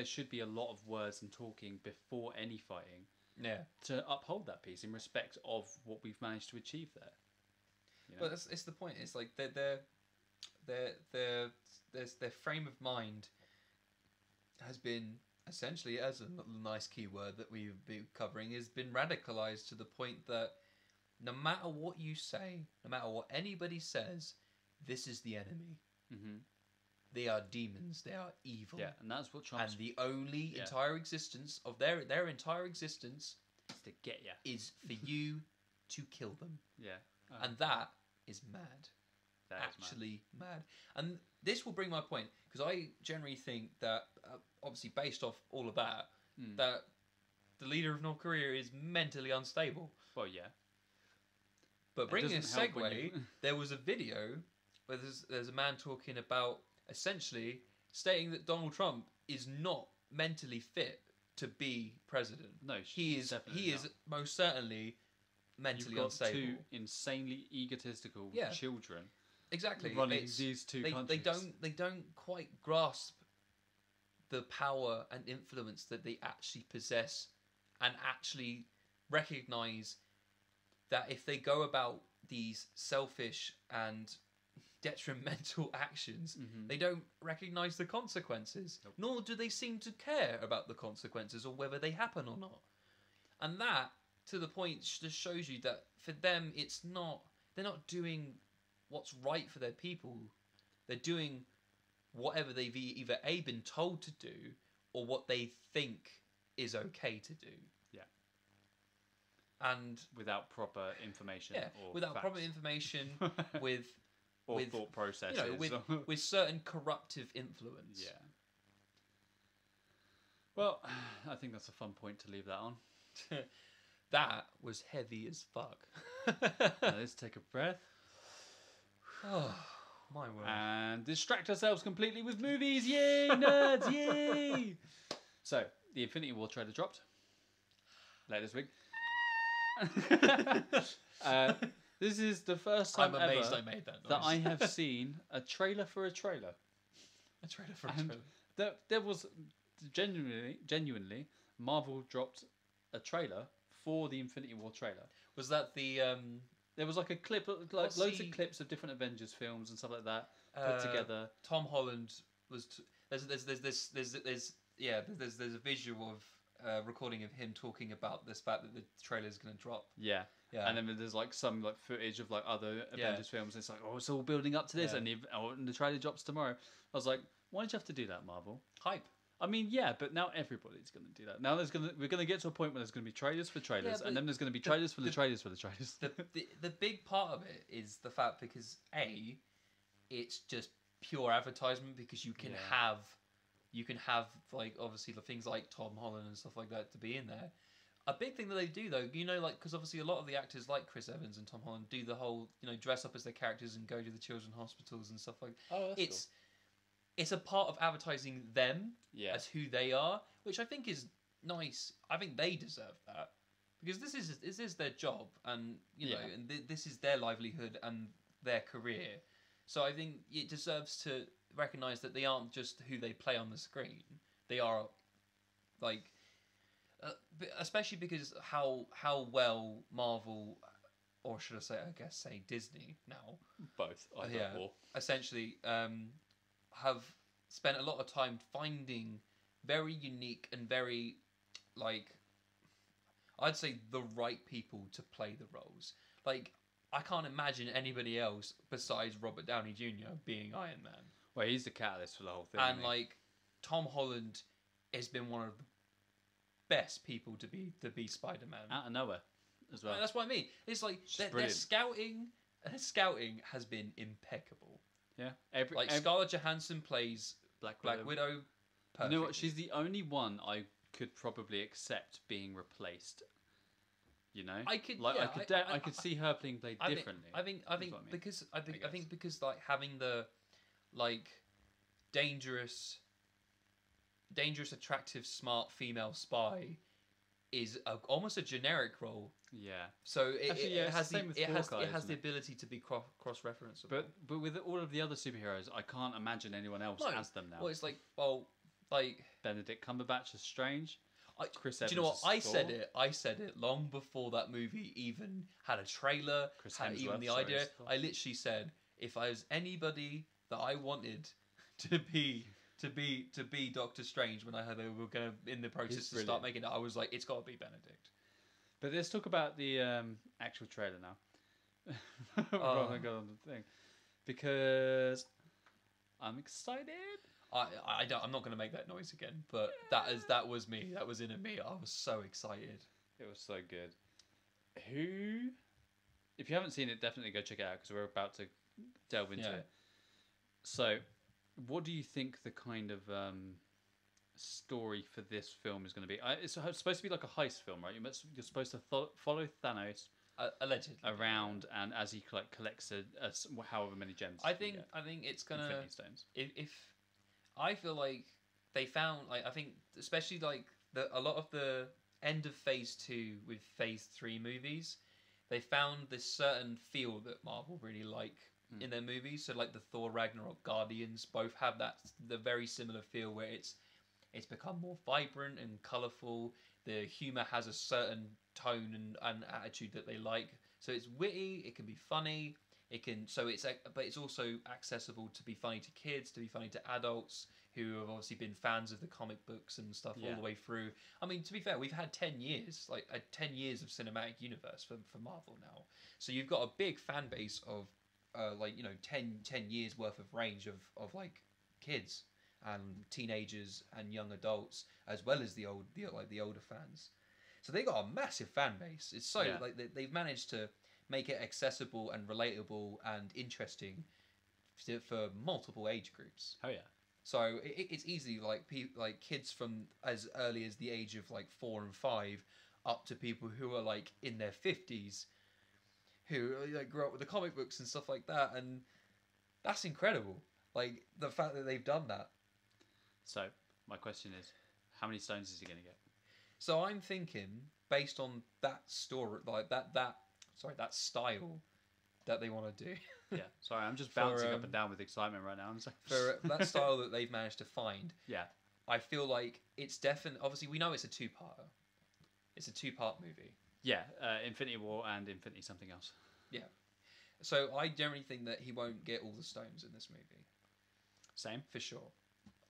S1: should be a lot of words and talking before any fighting
S2: Yeah.
S1: to uphold that peace in respect of what we've managed to achieve there. You know?
S2: But it's the point. It's like their frame of mind has been essentially, as a nice key word that we've been covering, has been radicalized to the point that no matter what you say, no matter what anybody says, this is the enemy.
S1: Mm-hmm.
S2: They are demons. They are evil.
S1: Yeah, and that's what Trump's
S2: And the only entire existence of their entire existence
S1: is to get you.
S2: is for you to kill them.
S1: Yeah,
S2: And that is mad.
S1: that is
S2: Actually mad. And this will bring my point, because I generally think that, obviously based off all of that, that the leader of North Korea is mentally unstable.
S1: Well, yeah.
S2: But bringing a
S1: doesn't help when
S2: segue,
S1: you-
S2: there was a video where there's a man talking about essentially stating that Donald Trump is not mentally fit to be president.
S1: No,
S2: He is most certainly mentally
S1: You've got
S2: unstable.
S1: two insanely egotistical children
S2: Exactly.
S1: running these two countries.
S2: They don't quite grasp the power and influence that they actually possess, and actually recognize that if they go about these selfish and detrimental actions, they don't recognize the consequences.
S1: Nope.
S2: Nor do they seem to care about the consequences or whether they happen or not. And that, to the point, just shows you that for them, they're not doing what's right for their people. They're doing whatever they've either been told to do or what they think is okay to do.
S1: Yeah.
S2: And
S1: without proper information. Or
S2: without
S1: facts.
S2: proper information, with
S1: thought processes.
S2: with certain corruptive influence.
S1: Yeah. Well, I think that's a fun point to leave that on.
S2: That was heavy as fuck.
S1: Now, let's take a breath.
S2: Oh, my word.
S1: And distract ourselves completely with movies. Yay, nerds! Yay! So, the Infinity War trailer dropped later this week. This is the first time
S2: I'm amazed
S1: ever
S2: I made that noise.
S1: that I have seen a trailer for a trailer.
S2: A trailer for a
S1: And
S2: trailer.
S1: there was genuinely, Marvel dropped a trailer for the Infinity War trailer.
S2: Was that the
S1: There was like a clip, like
S2: What's
S1: loads
S2: the-
S1: of clips of different Avengers films and stuff like that put together.
S2: Tom Holland was there's a visual of recording of him talking about this fact that the trailer is going to drop.
S1: Yeah.
S2: Yeah.
S1: And then there's like some like footage of like other
S2: Yeah.
S1: Avengers films. And it's like, oh, it's all building up to this,
S2: Yeah.
S1: and the trailer drops tomorrow. I was like, why did you have to do that, Marvel?
S2: Hype.
S1: I mean, yeah, but now everybody's going to do that. Now we're going to get to a point where there's going to be trailers for trailers,
S2: but
S1: and then there's going to be trailers for the trailers for the trailers.
S2: The big part of it is the fact because it's just pure advertisement, because you can have like obviously the things like Tom Holland and stuff like that to be in there. A big thing that they do though, like because obviously a lot of the actors like Chris Evans and Tom Holland do the whole dress up as their characters and go to the children's hospitals and stuff like that.
S1: Oh, that's
S2: It's a part of advertising them
S1: Yeah.
S2: as who they are, which I think is nice. I think they deserve that, because this is their job, and and this is their livelihood and their career. So I think it deserves to recognise that they aren't just who they play on the screen. They are, like, especially because how well Marvel, or should I say Disney now,
S1: both. Or.
S2: essentially have spent a lot of time finding very unique and very, like, I'd say the right people to play the roles. Like, I can't imagine anybody else besides Robert Downey Jr. being Iron Man.
S1: Well, he's the catalyst for the whole thing.
S2: And
S1: isn't he?
S2: like, Tom Holland has been one of the best people to be Spider-Man.
S1: Out of nowhere, as well.
S2: And that's what I mean. It's like their scouting has been impeccable.
S1: Yeah.
S2: Scarlett Johansson plays
S1: Black
S2: Widow. Perfect.
S1: You know what? She's the only one I could probably accept being replaced. You know,
S2: I could,
S1: like
S2: yeah,
S1: I could see her being played
S2: I think,
S1: differently.
S2: I think,
S1: what I mean,
S2: because I think
S1: guess.
S2: because like having the like dangerous, attractive, smart female spy is almost a generic role.
S1: Yeah.
S2: So
S1: Actually, yeah,
S2: it
S1: it's
S2: has
S1: the same with
S2: it has
S1: Hawkeye,
S2: it has
S1: isn't
S2: the
S1: it?
S2: ability to be cross referenceable.
S1: But with all of the other superheroes, I can't imagine anyone else
S2: No,
S1: as them now.
S2: well, it's like, well, like
S1: Benedict Cumberbatch is Strange. Chris
S2: do
S1: Evans
S2: you know what?
S1: is
S2: I
S1: Thor.
S2: said it. I said it long before that movie even had a trailer.
S1: Chris
S2: Had even
S1: Hemsworth,
S2: the
S1: sorry,
S2: idea.
S1: is Thor.
S2: I literally said, if I was anybody that I wanted to be Doctor Strange when I heard they were going to in the process
S1: He's
S2: to start making it, I was like, it's got to be Benedict.
S1: But let's talk about the actual trailer now. Rather than go on the thing, because I'm excited.
S2: I'm not going to make that noise again, but that was me. That was in me. I was so excited.
S1: It was so good. Who, if you haven't seen it, definitely go check it out because we're about to delve into it. So, what do you think the kind of story for this film is going to be? It's supposed to be like a heist film, right? You're supposed to follow Thanos
S2: Allegedly
S1: around, and as he collects however many gems.
S2: I think it's gonna.
S1: Infinity Stones.
S2: If I feel like they found, like, I think especially like a lot of the end of Phase 2 with Phase 3 movies, they found this certain feel that Marvel really like in their movies. So like the Thor Ragnarok, Guardians both have the very similar feel where it's become more vibrant and colourful. The humour has a certain tone and attitude that they like. So it's witty, it can be funny, but it's also accessible to be funny to kids, to be funny to adults who have obviously been fans of the comic books and stuff all the way through. I mean, to be fair, we've had 10 years, like 10 years of cinematic universe for Marvel now. So you've got a big fan base of 10 years worth of range of like kids and teenagers and young adults, as well as the older fans. So they got a massive fan base. It's so like they've managed to make it accessible and relatable and interesting for multiple age groups.
S1: Oh yeah.
S2: So it's easily like kids from as early as the age of like 4 and 5, up to people who are like in their 50s, who like grew up with the comic books and stuff like that, and that's incredible. Like the fact that they've done that.
S1: So my question is, how many stones is he going to get?
S2: So I'm thinking, based on that story, like that style that they want to do.
S1: Yeah, sorry, I'm just bouncing up and down with excitement right now. I'm sorry.
S2: For that style that they've managed to find.
S1: Yeah.
S2: I feel like it's definitely, obviously we know it's a two-parter. It's a two-part movie.
S1: Yeah, Infinity War and Infinity something else.
S2: Yeah. So I generally think that he won't get all the stones in this movie.
S1: Same.
S2: For sure.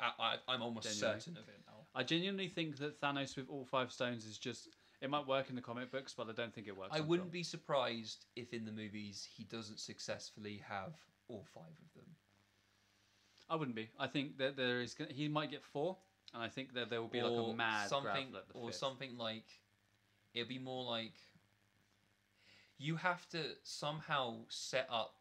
S2: I'm almost certain of it now.
S1: I genuinely think that Thanos with all 5 stones is just... It might work in the comic books, but I don't think it works.
S2: I wouldn't be surprised if in the movies he doesn't successfully have all 5 of them.
S1: I wouldn't be. I think that he might get 4, and I think that there will be like a mad grab at the 5th.
S2: Something like... It'd be more like... You have to somehow set up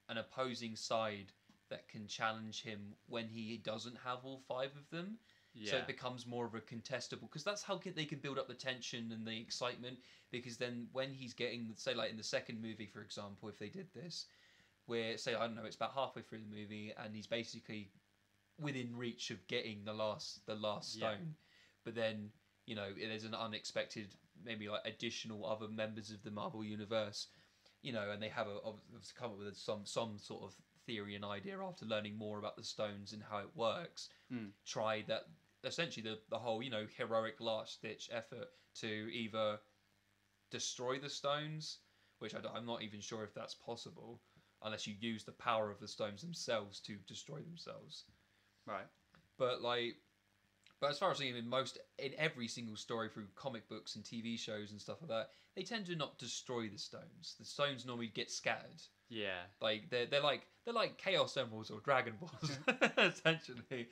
S2: an opposing side that can challenge him when he doesn't have all 5 of them. Yeah. So it becomes more of a contestable, because that's how they can build up the tension and the excitement. Because then when he's getting, say, like in the second movie, for example, if they did this, where, say, I don't know, it's about halfway through the movie and he's basically within reach of getting the last stone, but then there's an unexpected, maybe like additional other members of the Marvel universe, and they have come up with some sort of theory and idea after learning more about the stones and how it works. Try that. Essentially, the whole heroic last ditch effort to either destroy the stones, which I'm not even sure if that's possible, unless you use the power of the stones themselves to destroy themselves.
S1: Right.
S2: But as far as in every single story through comic books and TV shows and stuff like that, they tend to not destroy the stones. The stones normally get scattered.
S1: Yeah.
S2: Like they're like Chaos Emeralds or Dragon Balls, essentially.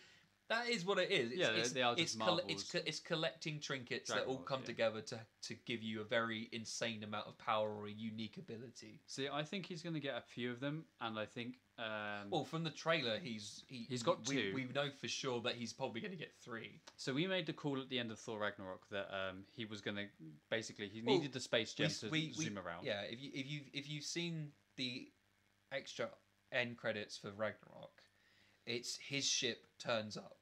S2: That is what it is.
S1: They are just marbles.
S2: It's collecting trinkets
S1: Dragon
S2: that all
S1: Balls,
S2: come
S1: yeah.
S2: together to give you a very insane amount of power or a unique ability.
S1: See, I think he's going to get a few of them, and I think.
S2: Well, from the trailer, he's
S1: got two.
S2: We know for sure that he's probably going to get 3.
S1: So we made the call at the end of Thor Ragnarok that he was going to basically needed the space gem to zoom around.
S2: Yeah, if you've seen the extra end credits for Ragnarok, it's his ship turns up.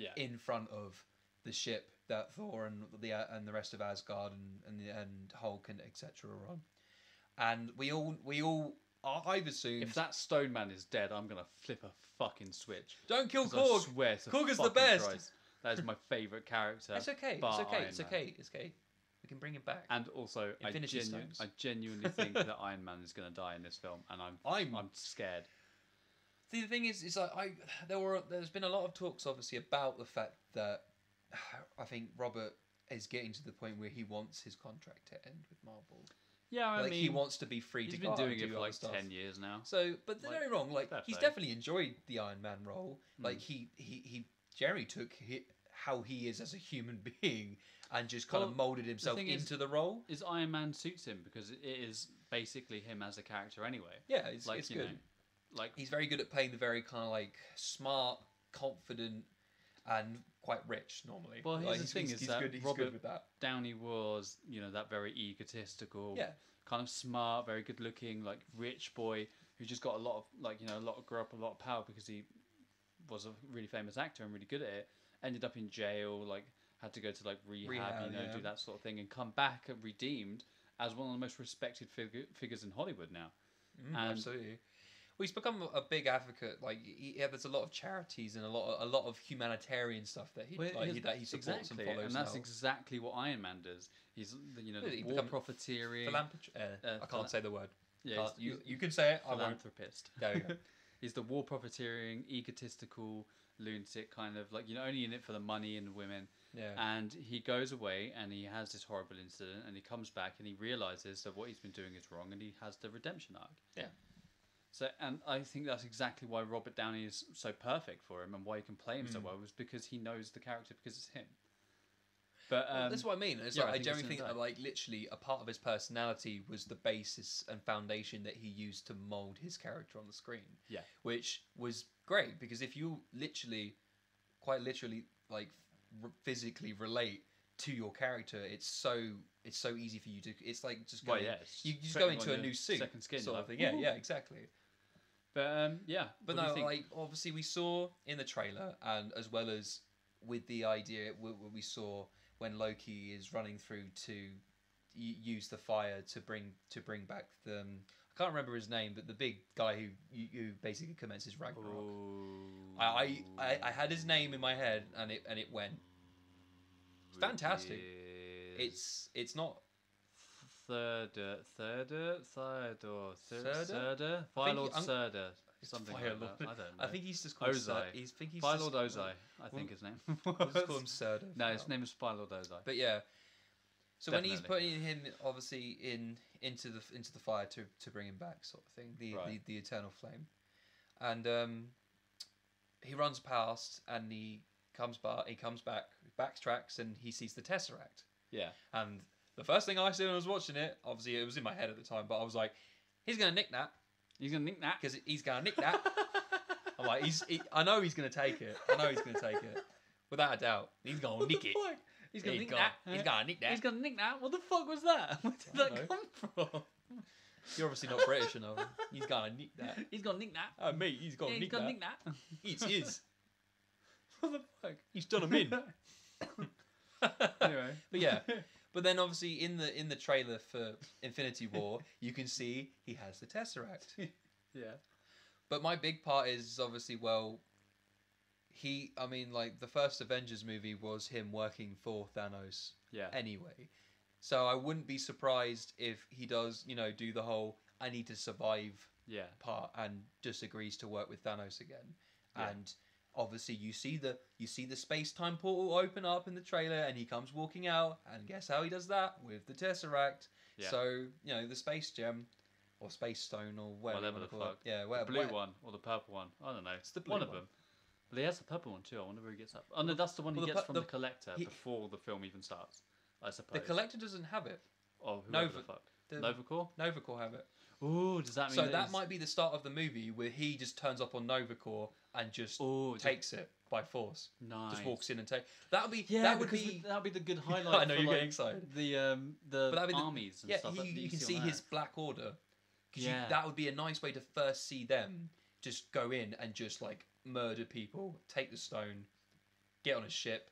S1: Yeah.
S2: In front of the ship that Thor and the rest of Asgard and Hulk and etc. are on, and we all I've assumed
S1: If that Stone Man is dead, I'm gonna flip a fucking switch.
S2: Don't kill
S1: 'Cause
S2: Korg.
S1: I swear to
S2: Korg is the
S1: fucking
S2: best.
S1: Christ, that is my favourite character.
S2: It's okay.
S1: bar
S2: It's okay.
S1: Iron
S2: It's
S1: Man.
S2: okay. It's okay. We can bring him back.
S1: And also,
S2: Infinity Stones.
S1: I genuinely think that Iron Man is gonna die in this film, and I'm scared.
S2: See, the thing is like there's been a lot of talks, obviously, about the fact that I think Robert is getting to the point where he wants his contract to end with Marvel.
S1: Yeah, I
S2: Like
S1: mean,
S2: he wants to be free to
S1: he's
S2: go
S1: been
S2: out
S1: doing
S2: and
S1: it
S2: do
S1: for
S2: other
S1: like
S2: stuff.
S1: 10 years now.
S2: So, but don't
S1: Like,
S2: get me wrong, like
S1: fair
S2: he's
S1: play.
S2: definitely enjoyed the Iron Man role. Like he Jerry took how he is as a human being and just kind of molded himself into the role.
S1: Is Iron Man suits him because it is basically him as a character anyway.
S2: Yeah, it's
S1: Like,
S2: it's
S1: you
S2: good.
S1: know, like
S2: He's very good at playing the very kind of like smart, confident, and quite rich normally.
S1: Well, here's
S2: like,
S1: the thing is
S2: he's
S1: that
S2: good. He's
S1: Robert
S2: good with that.
S1: Downey was, that very egotistical,
S2: Yeah.
S1: kind of smart, very good looking, like rich boy who just got a lot of grew up a lot of power because he was a really famous actor and really good at it. Ended up in jail, like had to go to like rehab,
S2: yeah.
S1: do that sort of thing, and come back and redeemed as one of the most respected figures in Hollywood now. And
S2: Absolutely. Well, he's become a big advocate. Like, there's a lot of charities and a lot of humanitarian stuff that he supports
S1: exactly,
S2: and follows.
S1: and that's
S2: now.
S1: exactly what Iron Man does. He's
S2: He
S1: the war
S2: become
S1: profiteering,
S2: I can't say the word.
S1: yeah,
S2: You can say it. I won't.
S1: philanthropist.
S2: There we go.
S1: He's the war profiteering, egotistical lunatic, kind of like only in it for the money and the women.
S2: Yeah.
S1: And he goes away and he has this horrible incident, and he comes back and he realizes that what he's been doing is wrong, and he has the redemption arc.
S2: Yeah.
S1: So, and I think that's exactly why Robert Downey is so perfect for him, and why he can play him so well, was because he knows the character, because it's him. But
S2: that's what I mean. It's
S1: yeah,
S2: like, I
S1: think
S2: generally
S1: it's
S2: think that, like, literally a part of his personality was the basis and foundation that he used to mold his character on the screen.
S1: Yeah.
S2: Which was great, because if you quite literally, like, physically relate to your character, it's so easy for you to. It's like just going. You just go into a new suit,
S1: second skin,
S2: sort of
S1: like,
S2: thing. Yeah, exactly.
S1: But yeah.
S2: But
S1: what do
S2: no,
S1: you think?
S2: like, obviously we saw in the trailer, and as well as with the idea we saw when Loki is running through to use the fire to bring back the. I can't remember his name, but the big guy who basically commences Ragnarok.
S1: Ooh.
S2: I had his name in my head, and it went. It's fantastic. It's not.
S1: Thirder.
S2: Surtur?
S1: Fire Lord
S2: I'm-
S1: Surtur. Something
S2: Fire
S1: like that.
S2: Lord.
S1: I don't know.
S2: I think he's just called
S1: Ozai.
S2: he's
S1: Fire
S2: just-
S1: Lord Ozai, I think his name
S2: We'll
S1: was.
S2: just call him Surtur.
S1: No, his name is Fire Lord Ozai.
S2: But yeah, so when he's
S1: Definitely.
S2: putting him obviously into the fire to bring him back, sort of thing, the eternal flame, and he runs past and he comes back, backtracks, and he sees the Tesseract.
S1: Yeah.
S2: And the first thing I said when I was watching it, obviously it was in my head at the time, but I was like, he's gonna nick that
S1: He's gonna nick that.
S2: because he's gonna nick that. I'm like, I know he's gonna take it. I know he's gonna take it, without a doubt. He's gonna nick it.
S1: He's gonna nick
S2: gonna-
S1: that.
S2: He's gonna nick that.
S1: He's gonna nick that. What the fuck was that? Where did
S2: I don't
S1: that come from?
S2: You're obviously not British enough. He's gonna nick that.
S1: He's gonna nick that.
S2: Oh, mate, he's gonna
S1: Yeah,
S2: nick
S1: he's gonna
S2: that.
S1: nick that.
S2: It's his.
S1: What the fuck?
S2: He's done him in.
S1: Anyway.
S2: But yeah. But then obviously in the trailer for Infinity War, you can see he has the Tesseract.
S1: Yeah.
S2: But my big part is obviously, well, like the first Avengers movie was him working for Thanos
S1: Yeah.
S2: anyway. So I wouldn't be surprised if he does, do the whole I need to survive
S1: Yeah.
S2: part and just agrees to work with Thanos again.
S1: Yeah.
S2: And obviously you see the space-time portal open up in the trailer, and he comes walking out, and guess how he does that? With the Tesseract.
S1: Yeah.
S2: So, the space gem or space stone or whatever,
S1: Whatever
S2: you
S1: the
S2: wanna call
S1: fuck.
S2: it. Yeah,
S1: The
S2: whatever.
S1: blue one or the purple one. I don't know.
S2: It's the blue
S1: one of
S2: one.
S1: them. Well, he has the purple one too. I wonder where he gets that. Oh no, that's the one
S2: Well,
S1: he
S2: the
S1: gets
S2: pu-
S1: from
S2: the-
S1: the collector
S2: he-
S1: before the film even starts. I suppose.
S2: The collector doesn't have it.
S1: Oh, whoever
S2: Nova-
S1: the fuck.
S2: The
S1: Novacore?
S2: Novacore have it.
S1: Ooh, does that mean
S2: So
S1: that
S2: that
S1: he's...
S2: might be the start of the movie where he just turns up on Novacore and just
S1: Ooh,
S2: takes it by force.
S1: nice.
S2: Just walks in and takes. That would be.
S1: Yeah,
S2: that would
S1: because
S2: be.
S1: that would be the good highlight.
S2: I know
S1: for,
S2: you're
S1: like,
S2: getting excited.
S1: The
S2: But that'd be the-
S1: armies and
S2: Yeah,
S1: stuff. that
S2: you can
S1: on
S2: see
S1: there.
S2: his Black Order. 'Cause
S1: Yeah.
S2: that would be a nice way to first see them just go in and just like murder people, take the stone, get on a ship.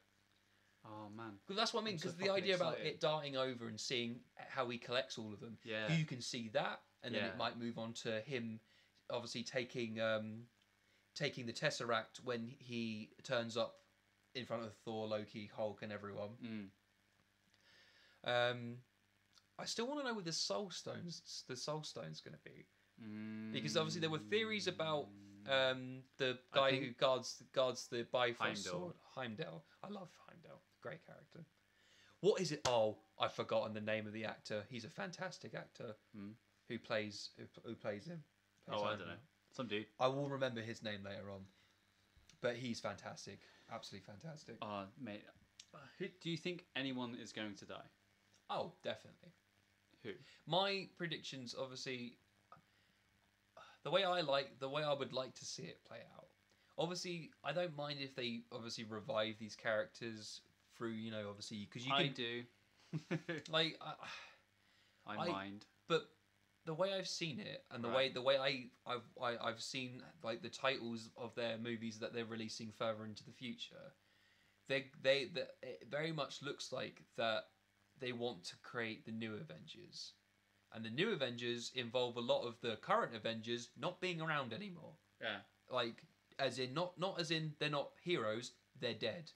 S1: Oh man.
S2: Because that's what I mean.
S1: I'm so
S2: Because the
S1: fucking
S2: idea about
S1: excited.
S2: it darting over and seeing how he collects all of them,
S1: Yeah.
S2: you can see that, and then
S1: Yeah.
S2: it might move on to him, obviously taking taking the Tesseract when he turns up in front of Thor, Loki, Hulk, and everyone. I still want to know where the Soul Stone's going to be, because obviously there were theories about the guy who guards the Bifrost
S1: Heimdall.
S2: sword, Heimdall. I love Heimdall, great character. What is it? Oh, I've forgotten the name of the actor. He's a fantastic actor who plays him. Plays
S1: I don't
S2: Heimdall.
S1: know. Some dude.
S2: I will remember his name later on, but he's fantastic, absolutely fantastic.
S1: Oh mate, do you think anyone is going to die?
S2: Oh, definitely.
S1: Who?
S2: My predictions, obviously, the way I would like to see it play out. Obviously, I don't mind if they obviously revive these characters through, obviously, because you can
S1: I do.
S2: like,
S1: I
S2: I-
S1: mind.
S2: but the way I've seen it, and the
S1: Right.
S2: way I've seen like the titles of their movies that they're releasing further into the future, it very much looks like that they want to create the new Avengers, and the new Avengers involve a lot of the current Avengers not being around anymore.
S1: Yeah.
S2: Like, as in not as in they're not heroes, they're dead.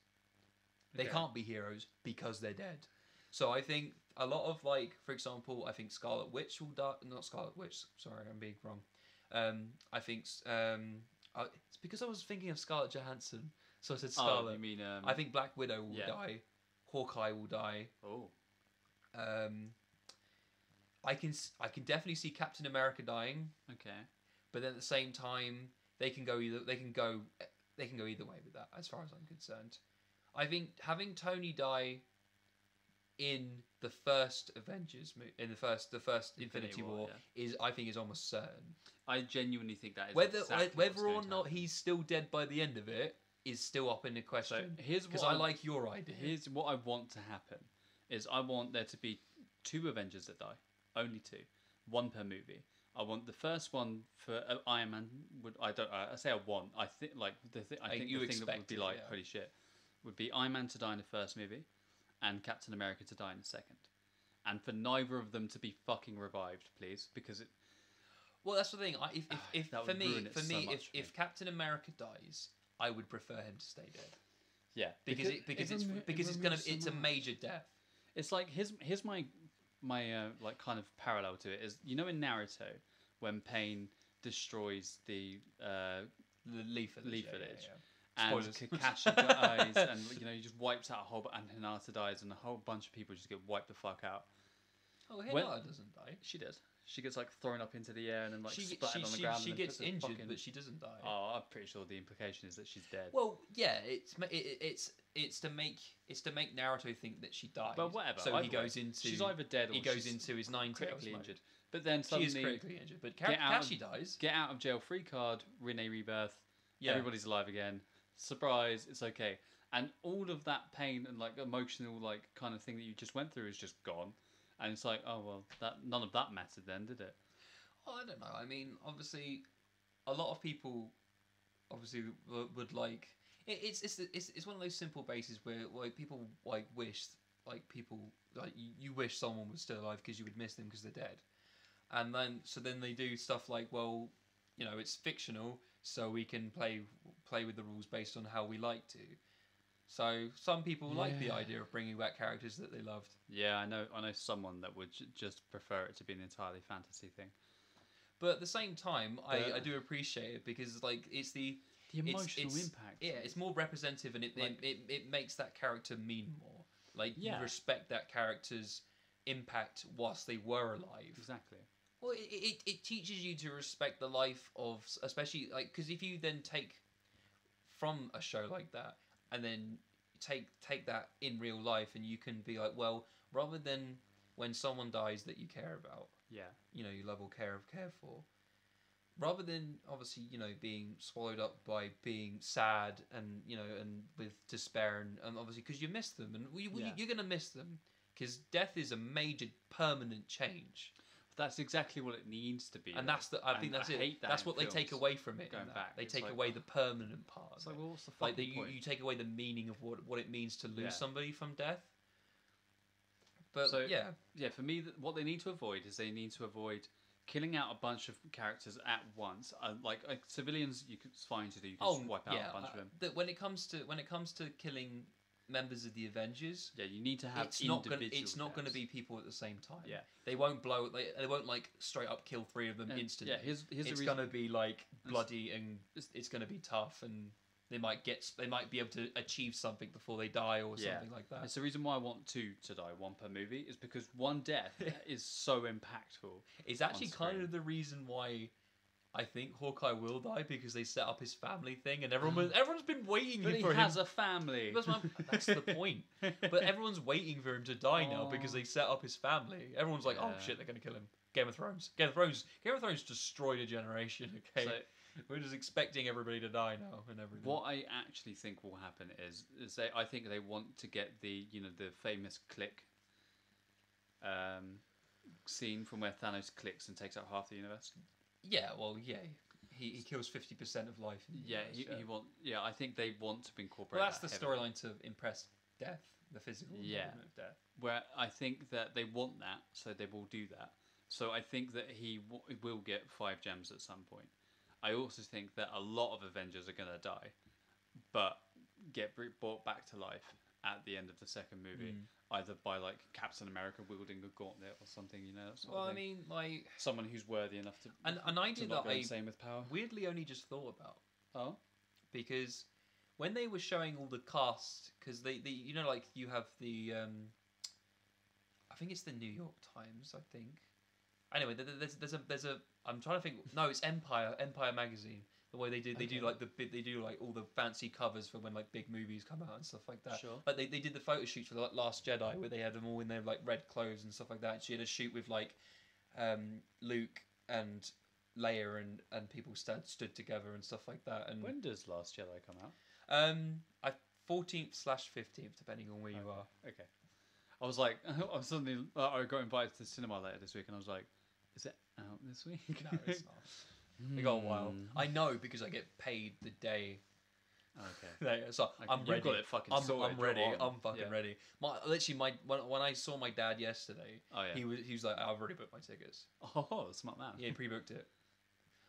S2: They
S1: Okay.
S2: can't be heroes because they're dead. So I think a lot of, like, for example, I think Scarlet Witch will die. Not Scarlet Witch. Sorry, I'm being wrong. I think it's because I was thinking of Scarlett Johansson, so I said
S1: Oh,
S2: Scarlet.
S1: you mean?
S2: I think Black Widow will
S1: yeah.
S2: die. Hawkeye will die.
S1: Oh.
S2: I can definitely see Captain America dying,
S1: Okay.
S2: but then at the same time they can go either way with that, as far as I'm concerned. I think having Tony die in the first Avengers in the first Infinity War is almost certain.
S1: I genuinely think that is
S2: Whether
S1: exactly what's
S2: whether
S1: going
S2: or
S1: to
S2: not
S1: happen.
S2: he's still dead by the end of it is still up in the
S1: So
S2: question.
S1: here's
S2: Because
S1: what
S2: I like your idea.
S1: Here's what I want to happen: is I want there to be 2 Avengers that die, only 2, 1 per movie. I want the first one for Iron Man. I say I want. I think like I think
S2: you
S1: the thing that would
S2: expect
S1: be
S2: it,
S1: like
S2: yeah.
S1: holy shit would be Iron Man to die in the first movie, and Captain America to die in the second, and for neither of them to be fucking revived, please, because it.
S2: Well, that's the thing. If
S1: That
S2: for
S1: would
S2: me,
S1: ruin it so much for me.
S2: if Captain America dies, I would prefer him to stay dead
S1: Yeah,
S2: because it's a major death.
S1: It's like here's my like kind of parallel to it is, in Naruto when Pain destroys the
S2: Leaf Village.
S1: and
S2: Spoilers.
S1: Kakashi dies and he just wipes out a whole and Hinata dies and a whole bunch of people just get wiped the fuck out.
S2: Oh,
S1: When-
S2: Hinata doesn't die.
S1: She does. She gets like thrown up into the air and then like
S2: She
S1: splattered on the ground.
S2: she
S1: and then
S2: gets
S1: puts a
S2: injured,
S1: fucking...
S2: but she doesn't die.
S1: Oh, I'm pretty sure the implication is that she's dead.
S2: Well, yeah, it's to make Naruto think that she died.
S1: But whatever.
S2: So
S1: either
S2: he
S1: way,
S2: goes into
S1: she's either dead or
S2: he goes
S1: she's
S2: into his nine
S1: critically
S2: tails
S1: injured. But then
S2: She is
S1: suddenly
S2: critically injured, but
S1: get out of-
S2: Kakashi dies.
S1: get out of jail free card, Renee Rebirth.
S2: Yeah.
S1: Everybody's alive again. Surprise, it's okay. And all of that pain and like emotional like kind of thing that you just went through is just gone. And it's like, oh well, that none of that mattered then, did it?
S2: Oh, I don't know. I mean, obviously, a lot of people obviously would like it's one of those simple bases where like people like wish like people like you wish someone was still alive because you would miss them because they're dead, and then they do stuff like, well, it's fictional, so we can play with the rules based on how we like to. So some people like the idea of bringing back characters that they loved.
S1: Yeah, I know someone that would just prefer it to be an entirely fantasy thing.
S2: But at the same time, I do appreciate it because like it's the
S1: emotional impact.
S2: Yeah, it's more representative and it makes that character mean more. Like you respect that character's impact whilst they were alive.
S1: Exactly.
S2: Well, it teaches you to respect the life of, especially like, because if you then take from a show like that, and then take that in real life, and you can be like, well, rather than when someone dies that you care about,
S1: Yeah.
S2: you love or care for, rather than obviously being swallowed up by being sad and and with despair and obviously because you miss them and you're gonna miss them because death is a major permanent change.
S1: That's exactly what it needs to be,
S2: and
S1: though.
S2: I think that's it. That's what they take away from it.
S1: Going back,
S2: they take away the permanent part.
S1: It's like, well, what's the fucking point?
S2: You take away the meaning of what it means to lose
S1: Yeah.
S2: somebody from death. But
S1: So,
S2: yeah,
S1: for me, what they need to avoid is killing out a bunch of characters at once. Like civilians, it's fine to do. You can just wipe out a bunch of them.
S2: When it comes to killing members of the Avengers,
S1: you need to have
S2: it's
S1: individual
S2: not going to be people at the same time.
S1: Yeah,
S2: they won't they won't like straight up kill 3 of them instantly.
S1: Yeah, here's
S2: it's going to be like bloody and it's going to be tough, and they might be able to achieve something before they die or something like that.
S1: It's the reason why I want 2 to die, 1 per movie, is because one death is so impactful.
S2: It's actually kind of the reason why I think Hawkeye will die, because they set up his family thing, and everyone's been waiting for him.
S1: But he has a family.
S2: That's the point. But everyone's waiting for him to die now because they set up his family. Everyone's like, oh shit, they're going to kill him. Game of Thrones destroyed a generation. Okay. So, we're just expecting everybody to die now and everything.
S1: What I actually think will happen is I think they want to get the the famous click scene from where Thanos clicks and takes out half the universe.
S2: Yeah, well, yeah, he kills 50% of life. In the universe,
S1: I think they want to incorporate.
S2: Well, that's the storyline to impress death, the physical element of death.
S1: Where I think that they want that, so they will do that. So I think that he will get 5 gems at some point. I also think that a lot of Avengers are going to die, but get brought back to life at the end of the second movie, either by like Captain America wielding a gauntlet or something, that sort of thing.
S2: I mean, like
S1: someone who's worthy enough to.
S2: An idea that I
S1: insane with power.
S2: Weirdly only just thought about.
S1: Oh,
S2: because when they were showing all the cast, because they like you have the I think it's the New York Times, I think. Anyway, there's a I'm trying to think. No, it's Empire magazine. The way they do like all the fancy covers for when like big movies come out and stuff like that.
S1: Sure.
S2: Like they did the photo shoots for the Last Jedi where they had them all in their like red clothes and stuff like that. And she had a shoot with like Luke and Leia and people stood together and stuff like that. And
S1: when does Last Jedi come out?
S2: 14th/15th, depending on where you are.
S1: Okay. I was like, I got invited to the cinema later this week, and I was like, is it out this week?
S2: No, it's not. We got a while. I know because I get paid the day.
S1: Okay.
S2: So I'm ready.
S1: You've got it fucking sorted.
S2: I'm ready. I'm fucking ready. When I saw my dad yesterday, he was like, I've already booked my tickets.
S1: Oh, smart man.
S2: Yeah, he pre-booked it.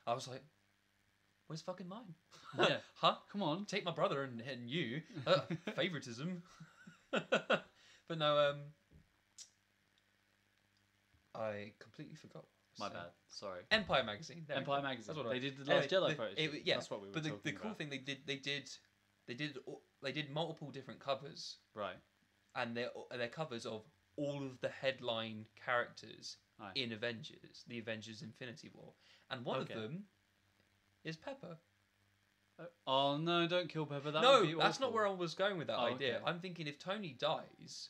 S2: I was like, where's fucking mine?
S1: Yeah.
S2: Huh?
S1: Come on.
S2: Take my brother and you. Favoritism. But no, I completely forgot.
S1: My bad. Sorry.
S2: Empire magazine.
S1: Empire magazine. That's what they did. The Last Jedi photos.
S2: Yeah,
S1: that's what we were
S2: talking
S1: about.
S2: But the cool thing they did multiple different covers.
S1: Right.
S2: And they're covers of all of the headline characters in Avengers, the Avengers Infinity War, and one of them is Pepper.
S1: Oh no! Don't kill Pepper.
S2: That's not where I was going with that idea.
S1: Okay.
S2: I'm thinking if Tony dies,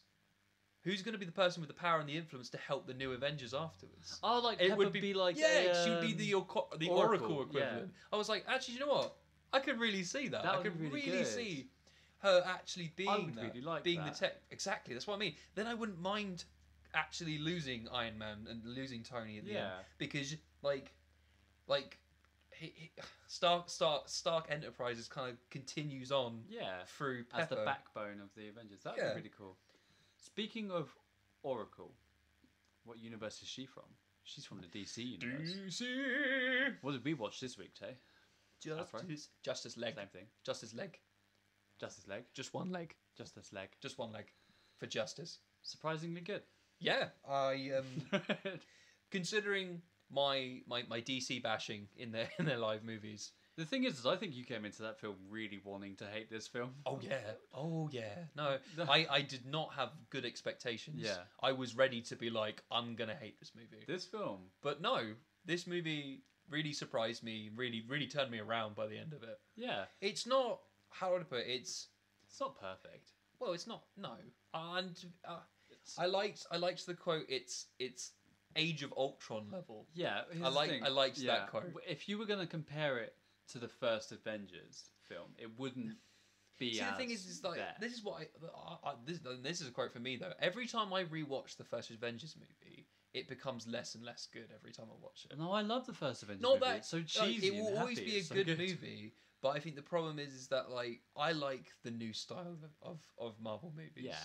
S2: who's going to be the person with the power and the influence to help the new Avengers afterwards?
S1: Oh, like Pepper would be like
S2: she would be the Oracle equivalent.
S1: Yeah.
S2: I was like, actually, you know what? I could really see that. I could really see her actually being
S1: I would really like
S2: being
S1: that.
S2: the tech. Exactly, that's what I mean. Then I wouldn't mind actually losing Iron Man and losing Tony at the end, because like Stark Enterprises kind of continues on through Pepper.
S1: As the backbone of the Avengers. That would be really cool. Speaking of Oracle, what universe is she from? She's from the DC universe.
S2: DC.
S1: What did we watch this week, Tay?
S2: Justice Leg.
S1: Same thing.
S2: Justice Leg.
S1: Justice Leg.
S2: Just one leg.
S1: Justice Leg.
S2: Just one leg. For justice.
S1: Surprisingly good.
S2: Yeah. I considering my DC bashing in their live movies.
S1: The thing is I think you came into that film really wanting to hate this film.
S2: Oh yeah. No, I did not have good expectations.
S1: Yeah.
S2: I was ready to be like, I'm gonna hate this movie.
S1: This film.
S2: But no, this movie really surprised me, really turned me around by the end of it.
S1: Yeah.
S2: It's not how would I put it? It's
S1: not perfect.
S2: well, it's not. No, and
S1: It's,
S2: I liked the quote. It's Age of Ultron level.
S1: yeah,
S2: I liked that quote.
S1: If you were going to compare it to the first Avengers film, it wouldn't be.
S2: See,
S1: as
S2: the thing is like
S1: there.
S2: this is what this is a quote for me though. Every time I rewatch the first Avengers movie, it becomes less and less good every time I watch it.
S1: No, I love the first Avengers
S2: Not
S1: movie.
S2: that
S1: It's so cheesy.
S2: it will
S1: and
S2: always
S1: happy.
S2: be a
S1: It's so
S2: good movie, but I think the problem is that like I like the new style of Marvel movies.
S1: Yeah,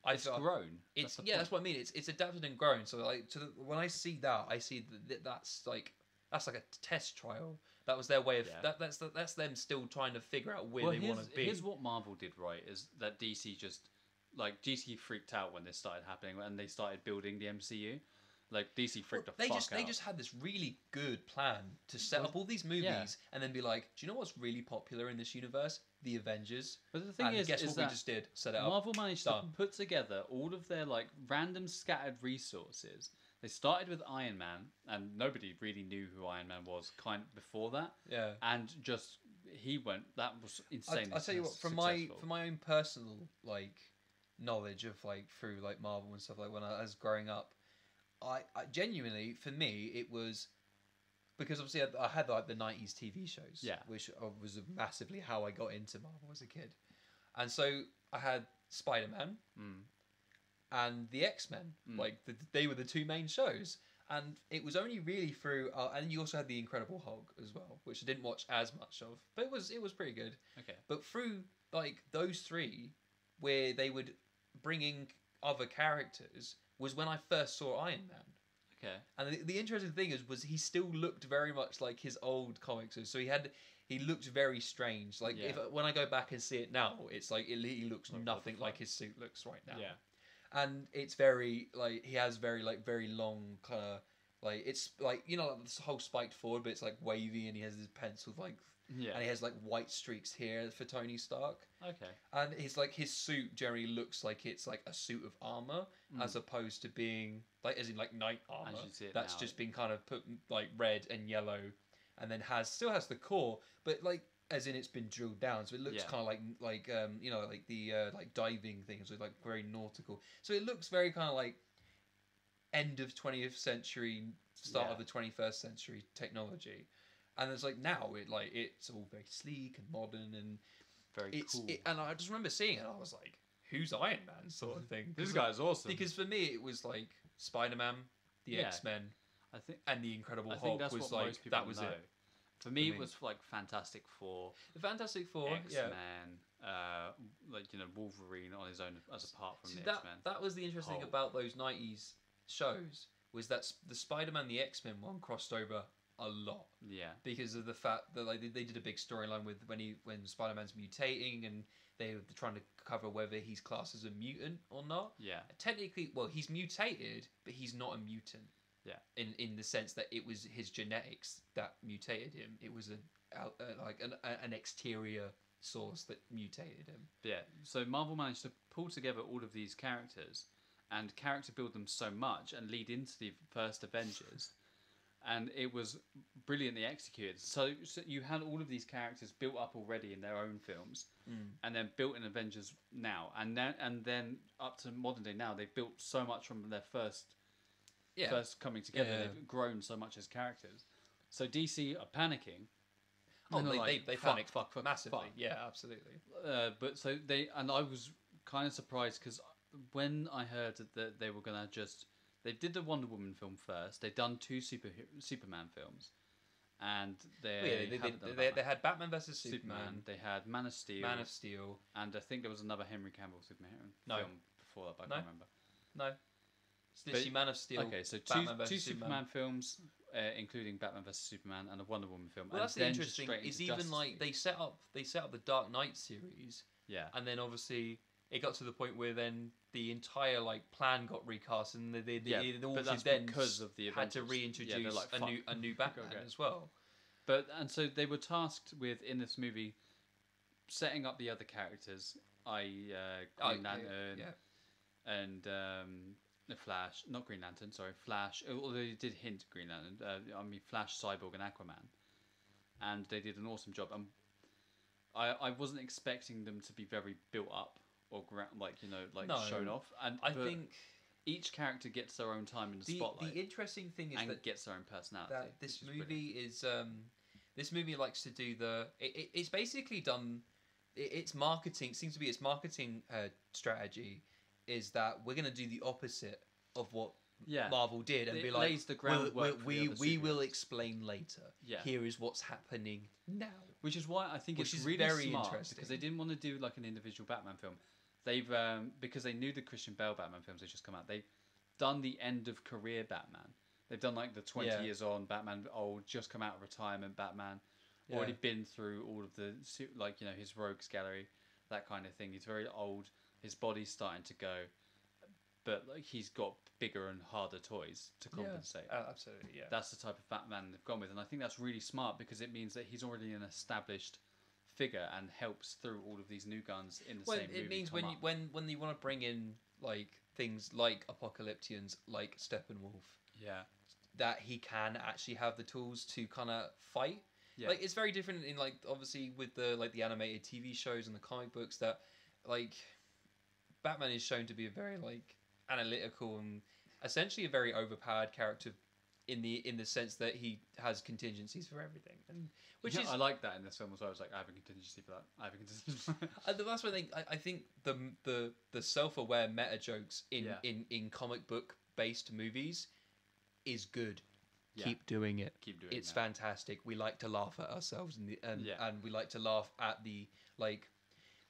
S2: I've
S1: grown.
S2: It's
S1: That's the
S2: yeah, that's
S1: point.
S2: what I mean. It's adapted and grown. So like when I see that, I see that's like a test trial. That was their way of
S1: Yeah.
S2: that's them still trying to figure out where
S1: Well,
S2: they want to be.
S1: here's what Marvel did right: is that DC just DC freaked out when this started happening and they started building the MCU. Like DC freaked the fuck out.
S2: They just had this really good plan to set up all these movies and then be like, do you know what's really popular in this universe? The Avengers.
S1: But the thing
S2: and
S1: is,
S2: guess
S1: is
S2: what
S1: that
S2: we just did? Set it up.
S1: Marvel managed to
S2: Done.
S1: put together all of their like random scattered resources. They started with Iron Man, and nobody really knew who Iron Man was kind before that.
S2: Yeah.
S1: And just he went. That was insane.
S2: I tell you what, from my own personal like knowledge of like through like Marvel and stuff, like when I was growing up, I genuinely, for me, it was because obviously I had like the 90s TV shows,
S1: Yeah.
S2: which was massively how I got into Marvel as a kid. And so I had Spider-Man and the X-Men, like they were the two main shows. And it was only really through, and you also had the Incredible Hulk as well, which I didn't watch as much of, but it was pretty good.
S1: Okay.
S2: But through like those three, where they would bring in other characters, was when I first saw Iron Man.
S1: Okay.
S2: And the interesting thing was he still looked very much like his old comics. So he looked very strange. Like when I go back and see it now, it's like he looks nothing like his suit looks right now.
S1: Yeah.
S2: And it's very like he has very long kind of like it's like like this whole spiked forward, but it's like wavy, and he has his pencil like and he has like white streaks here for Tony Stark.
S1: Okay.
S2: And his suit generally looks like it's like a suit of armor as opposed to being like as in like knight armor.
S1: As you see it
S2: That's
S1: now,
S2: just been kind of put like red and yellow, and then still has the core, but like as in it's been drilled down, so it looks kind of like the like diving things with like very nautical. So it looks very kind of like end of 20th century, start of the 21st century technology. And it's like now it's all very sleek and modern and
S1: very cool.
S2: And I just remember seeing it and I was like, who's Iron Man sort of thing.
S1: This guy's awesome.
S2: Because for me it was like Spider-Man, the X-Men,
S1: I think,
S2: and the Incredible
S1: think
S2: Hulk
S1: that's
S2: was
S1: what
S2: like
S1: most people
S2: that was
S1: know.
S2: it.
S1: For me, it was like Fantastic Four,
S2: The Fantastic Four,
S1: X-Men, Wolverine on his own as apart from the X-Men.
S2: That was the interesting thing about those 90s shows was that the Spider-Man, the X-Men one crossed over a lot.
S1: Yeah.
S2: Because of the fact that like they did a big storyline with when Spider-Man's mutating and they were trying to cover whether he's classed as a mutant or not.
S1: Yeah.
S2: Technically, well, he's mutated, but he's not a mutant.
S1: Yeah.
S2: In the sense that it was his genetics that mutated him. It was an exterior source that mutated him.
S1: Yeah. So Marvel managed to pull together all of these characters and character build them so much and lead into the first Avengers. And it was brilliantly executed. So you had all of these characters built up already in their own films, and then built in Avengers now, and then up to modern day now, they've built so much from their first coming together.
S2: Yeah.
S1: They've grown so much as characters. So DC are panicking.
S2: Oh,
S1: and
S2: they
S1: fuck,
S2: panicked
S1: fuck,
S2: massively.
S1: fuck.
S2: Yeah, absolutely.
S1: But so I was kind of surprised because when I heard that they were gonna they did the Wonder Woman film first. They'd done two Superman films, and they
S2: had Batman vs Superman.
S1: They had Man of Steel. And I think there was another Henry Cavill Superman film before that, but I can't remember.
S2: No, it's literally Man of Steel.
S1: Okay, so two Superman films, including Batman vs Superman, and a Wonder Woman film.
S2: Well, that's interesting. Is even like they set up the Dark Knight series.
S1: Yeah,
S2: and then obviously it got to the point where then the entire like plan got recast, and the authors then
S1: because of the
S2: had to reintroduce a new Batman as well.
S1: And so they were tasked with in this movie setting up the other characters, i.e. Green Lantern and the Flash, not Green Lantern, sorry, Flash. Although they did hint Green Lantern, Flash, Cyborg, and Aquaman, and they did an awesome job. I wasn't expecting them to be very built up or
S2: No.
S1: shown off. And
S2: I
S1: but
S2: think
S1: each character gets their own time in the spotlight
S2: the interesting thing is
S1: and
S2: that
S1: gets their own personality.
S2: this
S1: which is
S2: movie is this movie likes to do it's basically done its marketing seems to be its marketing strategy is that we're going to do the opposite of what
S1: Yeah.
S2: Marvel did and
S1: It
S2: be like
S1: lays the groundwork for the other
S2: we will
S1: superheroes.
S2: explain later.
S1: Yeah.
S2: Here is what's happening now.
S1: Which is why I think
S2: Which
S1: it's
S2: is
S1: really
S2: very
S1: smart
S2: interesting.
S1: because they didn't want to do like an individual Batman film. They've because they knew the Christian Bale Batman films had just come out. They've done the end of career Batman. They've done like the 20
S2: Yeah.
S1: years on Batman, old, just come out of retirement Batman.
S2: Yeah.
S1: Already been through all of the his rogues gallery, that kind of thing. He's very old. His body's starting to go, but like he's got bigger and harder toys to compensate.
S2: Absolutely, yeah.
S1: That's the type of Batman they've gone with, and I think that's really smart because it means that he's already an established figure and helps through all of these new guns in the same movie.
S2: It means when you want to bring in like things like Apocalyptians, like Steppenwolf,
S1: yeah,
S2: that he can actually have the tools to kind of fight.
S1: yeah,
S2: Like it's very different in like obviously with the animated TV shows and the comic books that like Batman is shown to be a very like analytical and essentially a very overpowered character in the sense that he has contingencies for everything, and which is
S1: I like that in this film as well. I was like, I have a contingency for that. I have a contingency. For that.
S2: that's what I think the self-aware meta jokes in
S1: Yeah.
S2: in comic book based movies is good.
S1: Yeah.
S2: Keep doing it.
S1: Keep doing
S2: It's
S1: that.
S2: fantastic. We like to laugh at ourselves and
S1: Yeah.
S2: and we like to laugh at the like.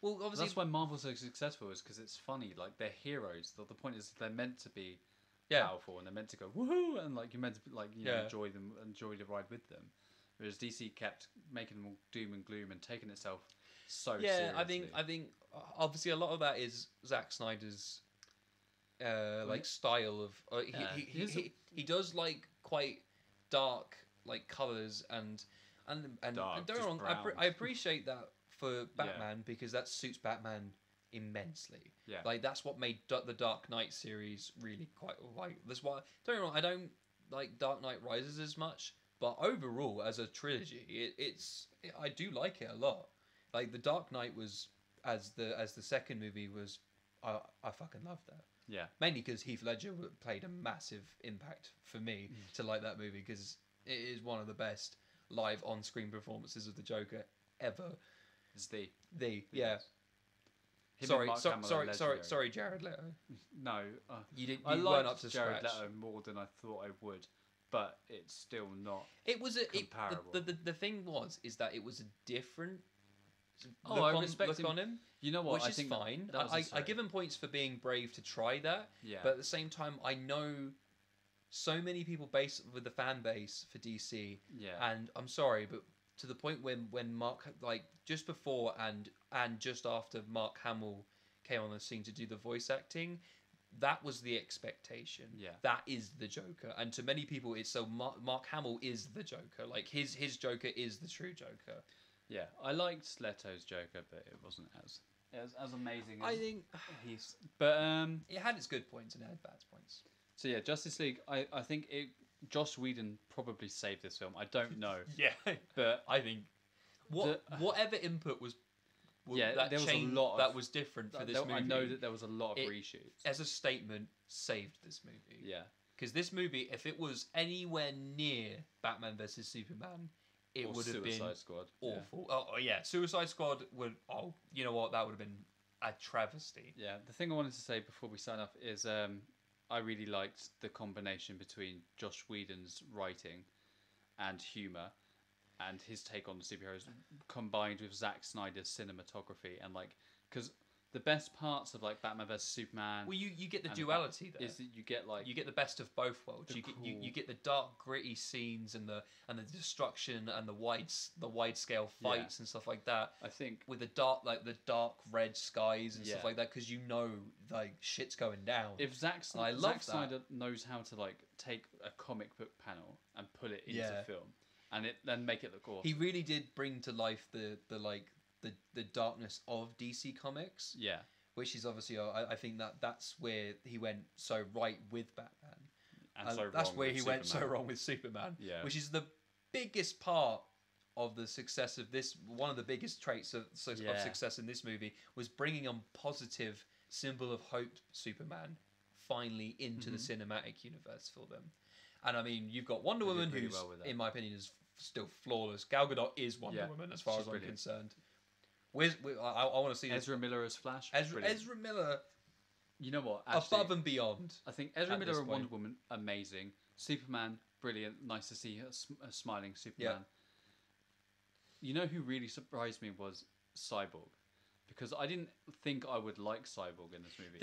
S2: Well, obviously,
S1: That's why Marvel's so successful is because it's funny. Like they're heroes. The point is they're meant to be
S2: yeah,
S1: powerful and they're meant to go woohoo and like you're meant to
S2: Yeah.
S1: enjoy the ride with them. Whereas DC kept making them all doom and gloom and taking itself so
S2: yeah.
S1: seriously.
S2: I think obviously a lot of that is Zack Snyder's like style of
S1: Yeah.
S2: he does like quite dark like colors and
S1: Dark,
S2: don't get me
S1: just
S2: wrong,
S1: brown.
S2: I appreciate that for Batman because that suits Batman immensely.
S1: Yeah.
S2: Like that's what made the Dark Knight series really quite like. That's why don't get me wrong, I don't like Dark Knight Rises as much, but overall as a trilogy, I do like it a lot. Like the Dark Knight was as the second movie was, I fucking loved that.
S1: Yeah.
S2: Mainly because Heath Ledger played a massive impact for me to like that movie because it is one of the best live on-screen performances of the Joker ever.
S1: It's the
S2: Yeah.
S1: Him and
S2: Sorry,
S1: Mark Hamill are legendary.
S2: sorry, Jared Leto.
S1: No,
S2: You
S1: I
S2: weren't
S1: liked
S2: up to
S1: Jared
S2: scratch.
S1: Leto more than I thought I would, but it's still not.
S2: It was
S1: comparable.
S2: The thing is that it was a different.
S1: I respect
S2: look
S1: him.
S2: on him,
S1: You know what?
S2: which
S1: I
S2: is
S1: think
S2: fine.
S1: that was
S2: I
S1: necessary.
S2: give him points for being brave to try that.
S1: Yeah.
S2: But at the same time, I know so many people with the fan base for DC,
S1: Yeah.
S2: and I'm sorry, but to the point when Mark like just before and just after Mark Hamill came on the scene to do the voice acting, that was the expectation.
S1: Yeah.
S2: That is the Joker, and to many people, it's so Mark Hamill is the Joker. Like his Joker is the true Joker.
S1: Yeah, I liked Leto's Joker, but it wasn't as amazing as
S2: I think
S1: he's. But
S2: it had its good points and it had bad points.
S1: so yeah, Justice League. I think Joss Whedon probably saved this film. I don't know,
S2: Yeah,
S1: but
S2: I think whatever input was
S1: yeah,
S2: that
S1: there was a
S2: change
S1: lot of,
S2: that was different for this movie.
S1: I know that there was a lot of
S2: It-
S1: reshoots.
S2: as a statement saved this movie.
S1: Yeah,
S2: Because this movie, if it was anywhere near Batman vs Superman, it
S1: or
S2: would have been
S1: Suicide Squad.
S2: awful. Oh yeah, Suicide Squad would. Oh, you know what? That would have been a travesty.
S1: Yeah, the thing I wanted to say before we sign off is I really liked the combination between Joss Whedon's writing and humour and his take on the superheroes combined with Zack Snyder's cinematography and like because the best parts of like Batman vs Superman
S2: Well, you get the
S1: and
S2: duality there.
S1: is that you get like
S2: You get the best of both worlds.
S1: The
S2: You get the dark, gritty scenes and the destruction and the wide scale fights and stuff like that.
S1: I think
S2: With the dark red skies and stuff
S1: Yeah.
S2: like that, because you know like shit's going down.
S1: if Zack
S2: I love
S1: Zack
S2: that.
S1: Snyder knows how to like take a comic book panel and put it into
S2: Yeah.
S1: film and then make it look awesome.
S2: He really did bring to life the darkness of DC Comics,
S1: Yeah,
S2: which is obviously I think that's where he went so right with Batman.
S1: and so
S2: that's
S1: wrong
S2: where
S1: with
S2: he went so
S1: Superman.
S2: wrong with Superman.
S1: Yeah.
S2: Which is the biggest part of the success of this, one of the biggest traits of success in this movie was bringing a positive symbol of hope Superman finally into the cinematic universe for them. And I mean, you've got Wonder Woman,
S1: really
S2: who's,
S1: well with that.
S2: in my opinion, is still flawless. Gal Gadot is Wonder Woman, as far as I'm concerned. I want to see
S1: Ezra Miller as Flash.
S2: Ezra Miller.
S1: You know what? Actually,
S2: above and beyond.
S1: I think Ezra Miller and Wonder Woman, amazing. Superman, brilliant. Nice to see a smiling Superman.
S2: Yeah.
S1: You know who really surprised me was Cyborg, because I didn't think I would like Cyborg in this movie.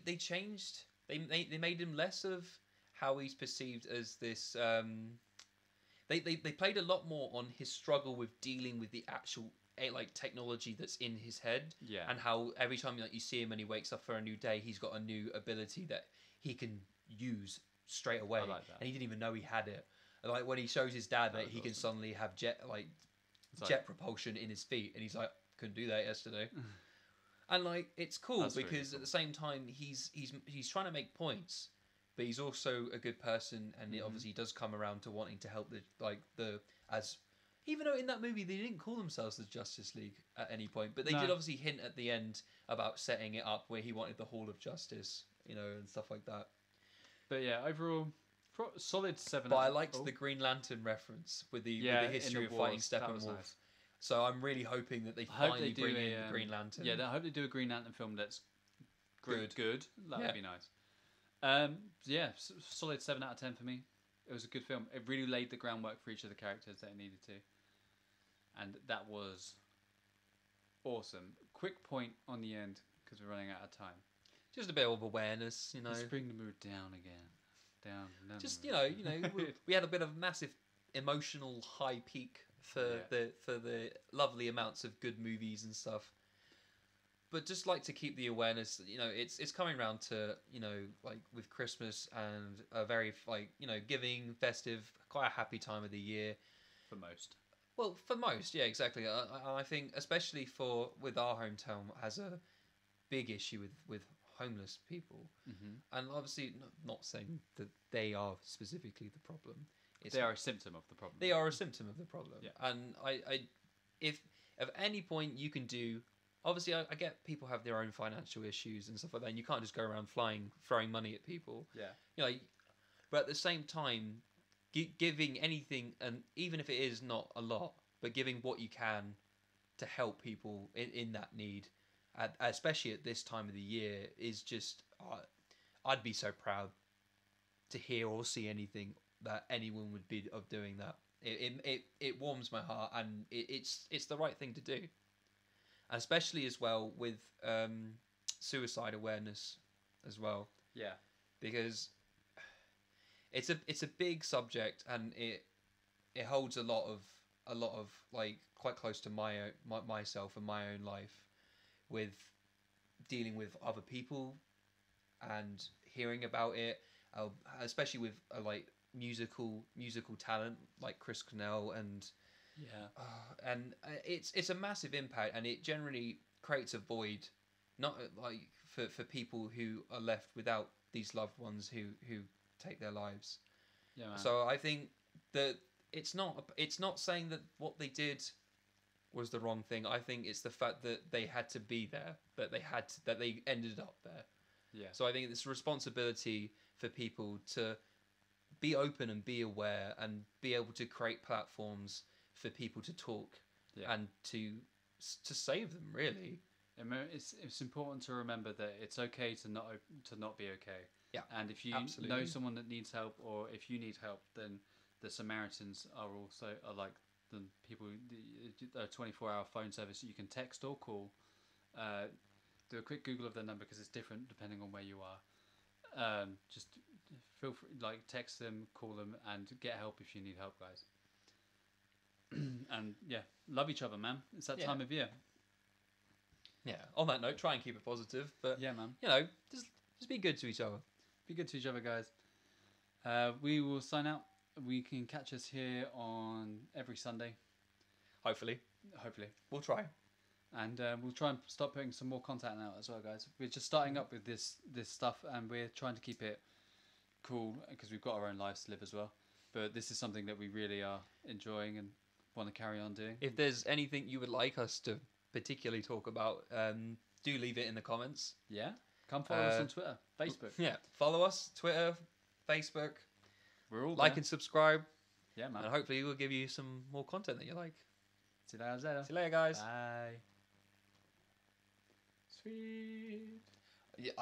S2: They changed. They made him less of how he's perceived as this. They played a lot more on his struggle with dealing with the actual technology that's in his head.
S1: Yeah.
S2: And how every time you see him and he wakes up for a new day, he's got a new ability that he can use straight away.
S1: I like that.
S2: And he didn't even know he had it. Like when he shows his dad that he can suddenly have jet propulsion in his feet, and he's like, couldn't do that yesterday. And like, it's cool because really cool. At the same time he's trying to make points, but he's also a good person, and obviously he does come around to wanting to help even though in that movie they didn't call themselves the Justice League at any point, but they did obviously hint at the end about setting it up where he wanted the Hall of Justice, and stuff like that.
S1: But yeah, overall, solid 7.
S2: But I liked the Green Lantern reference with the history of fighting Steppenwolf. Nice. So I'm really hoping that they finally bring in the Green Lantern.
S1: Yeah, I hope they do a Green Lantern film that's good. That would be nice. Solid 7 out of 10 for me. It was a good film. It really laid the groundwork for each of the characters that it needed to. And that was awesome. Quick point on the end, because we're running out of time.
S2: Just a bit of awareness,
S1: Let's bring the mood down again.
S2: Just we had a bit of massive emotional high peak for the lovely amounts of good movies and stuff. But just like to keep the awareness that it's coming around to like with Christmas and a very giving, festive, quite a happy time of the year
S1: for most.
S2: Well, for most, yeah, exactly. I think especially with our hometown has a big issue with homeless people, and obviously not saying that they are specifically the problem.
S1: They are a symptom of the problem.
S2: They are a symptom of the problem.
S1: Yeah.
S2: And if at any point you can do, obviously I get people have their own financial issues and stuff like that, and you can't just go around throwing money at people.
S1: Yeah.
S2: But at the same time, giving anything, and even if it is not a lot, but giving what you can to help people in that need, especially at this time of the year, is just I'd be so proud to hear or see anything that anyone would be of doing that. It warms my heart, and it's the right thing to do, especially as well with suicide awareness as well.
S1: Yeah,
S2: because it's a big subject, and it holds a lot of like quite close to myself and my own life, with dealing with other people and hearing about it, especially with like musical talent like Chris Cornell, and it's a massive impact, and it generally creates a void, not like for people who are left without these loved ones who take their lives.
S1: Yeah, man.
S2: So I think that it's not saying that what they did was the wrong thing. I think it's the fact that they had to be there, that they ended up there.
S1: Yeah.
S2: So I think it's a responsibility for people to be open and be aware and be able to create platforms for people to talk and to save them, really.
S1: It's important to remember that it's okay to not be okay.
S2: Yeah.
S1: And if you know someone that needs help, or if you need help, then the Samaritans are like the people, the 24-hour phone service that you can text or call. Do a quick Google of their number, because it's different depending on where you are. Just feel free, text them, call them, and get help if you need help, guys. And love each other, man. It's that time of year.
S2: Yeah. On that note, try and keep it positive, but
S1: yeah, man.
S2: Just be good to each other.
S1: Be good to each other, guys. We will sign out. We can catch us here on every Sunday.
S2: Hopefully. We'll try.
S1: And we'll try and start putting some more content out as well, guys. We're just starting up with this stuff, and we're trying to keep it cool because we've got our own lives to live as well. But this is something that we really are enjoying, and want to carry on doing.
S2: If there's anything you would like us to particularly talk about, do leave it in the comments.
S1: Yeah. Come follow us on Twitter, Facebook.
S2: Yeah, follow us, Twitter, Facebook.
S1: We're all
S2: Like
S1: there.
S2: and subscribe.
S1: Yeah, man.
S2: And hopefully we'll give you some more content that you like.
S1: See you later.
S2: See you later, guys.
S1: Bye. Sweet.
S2: Yeah,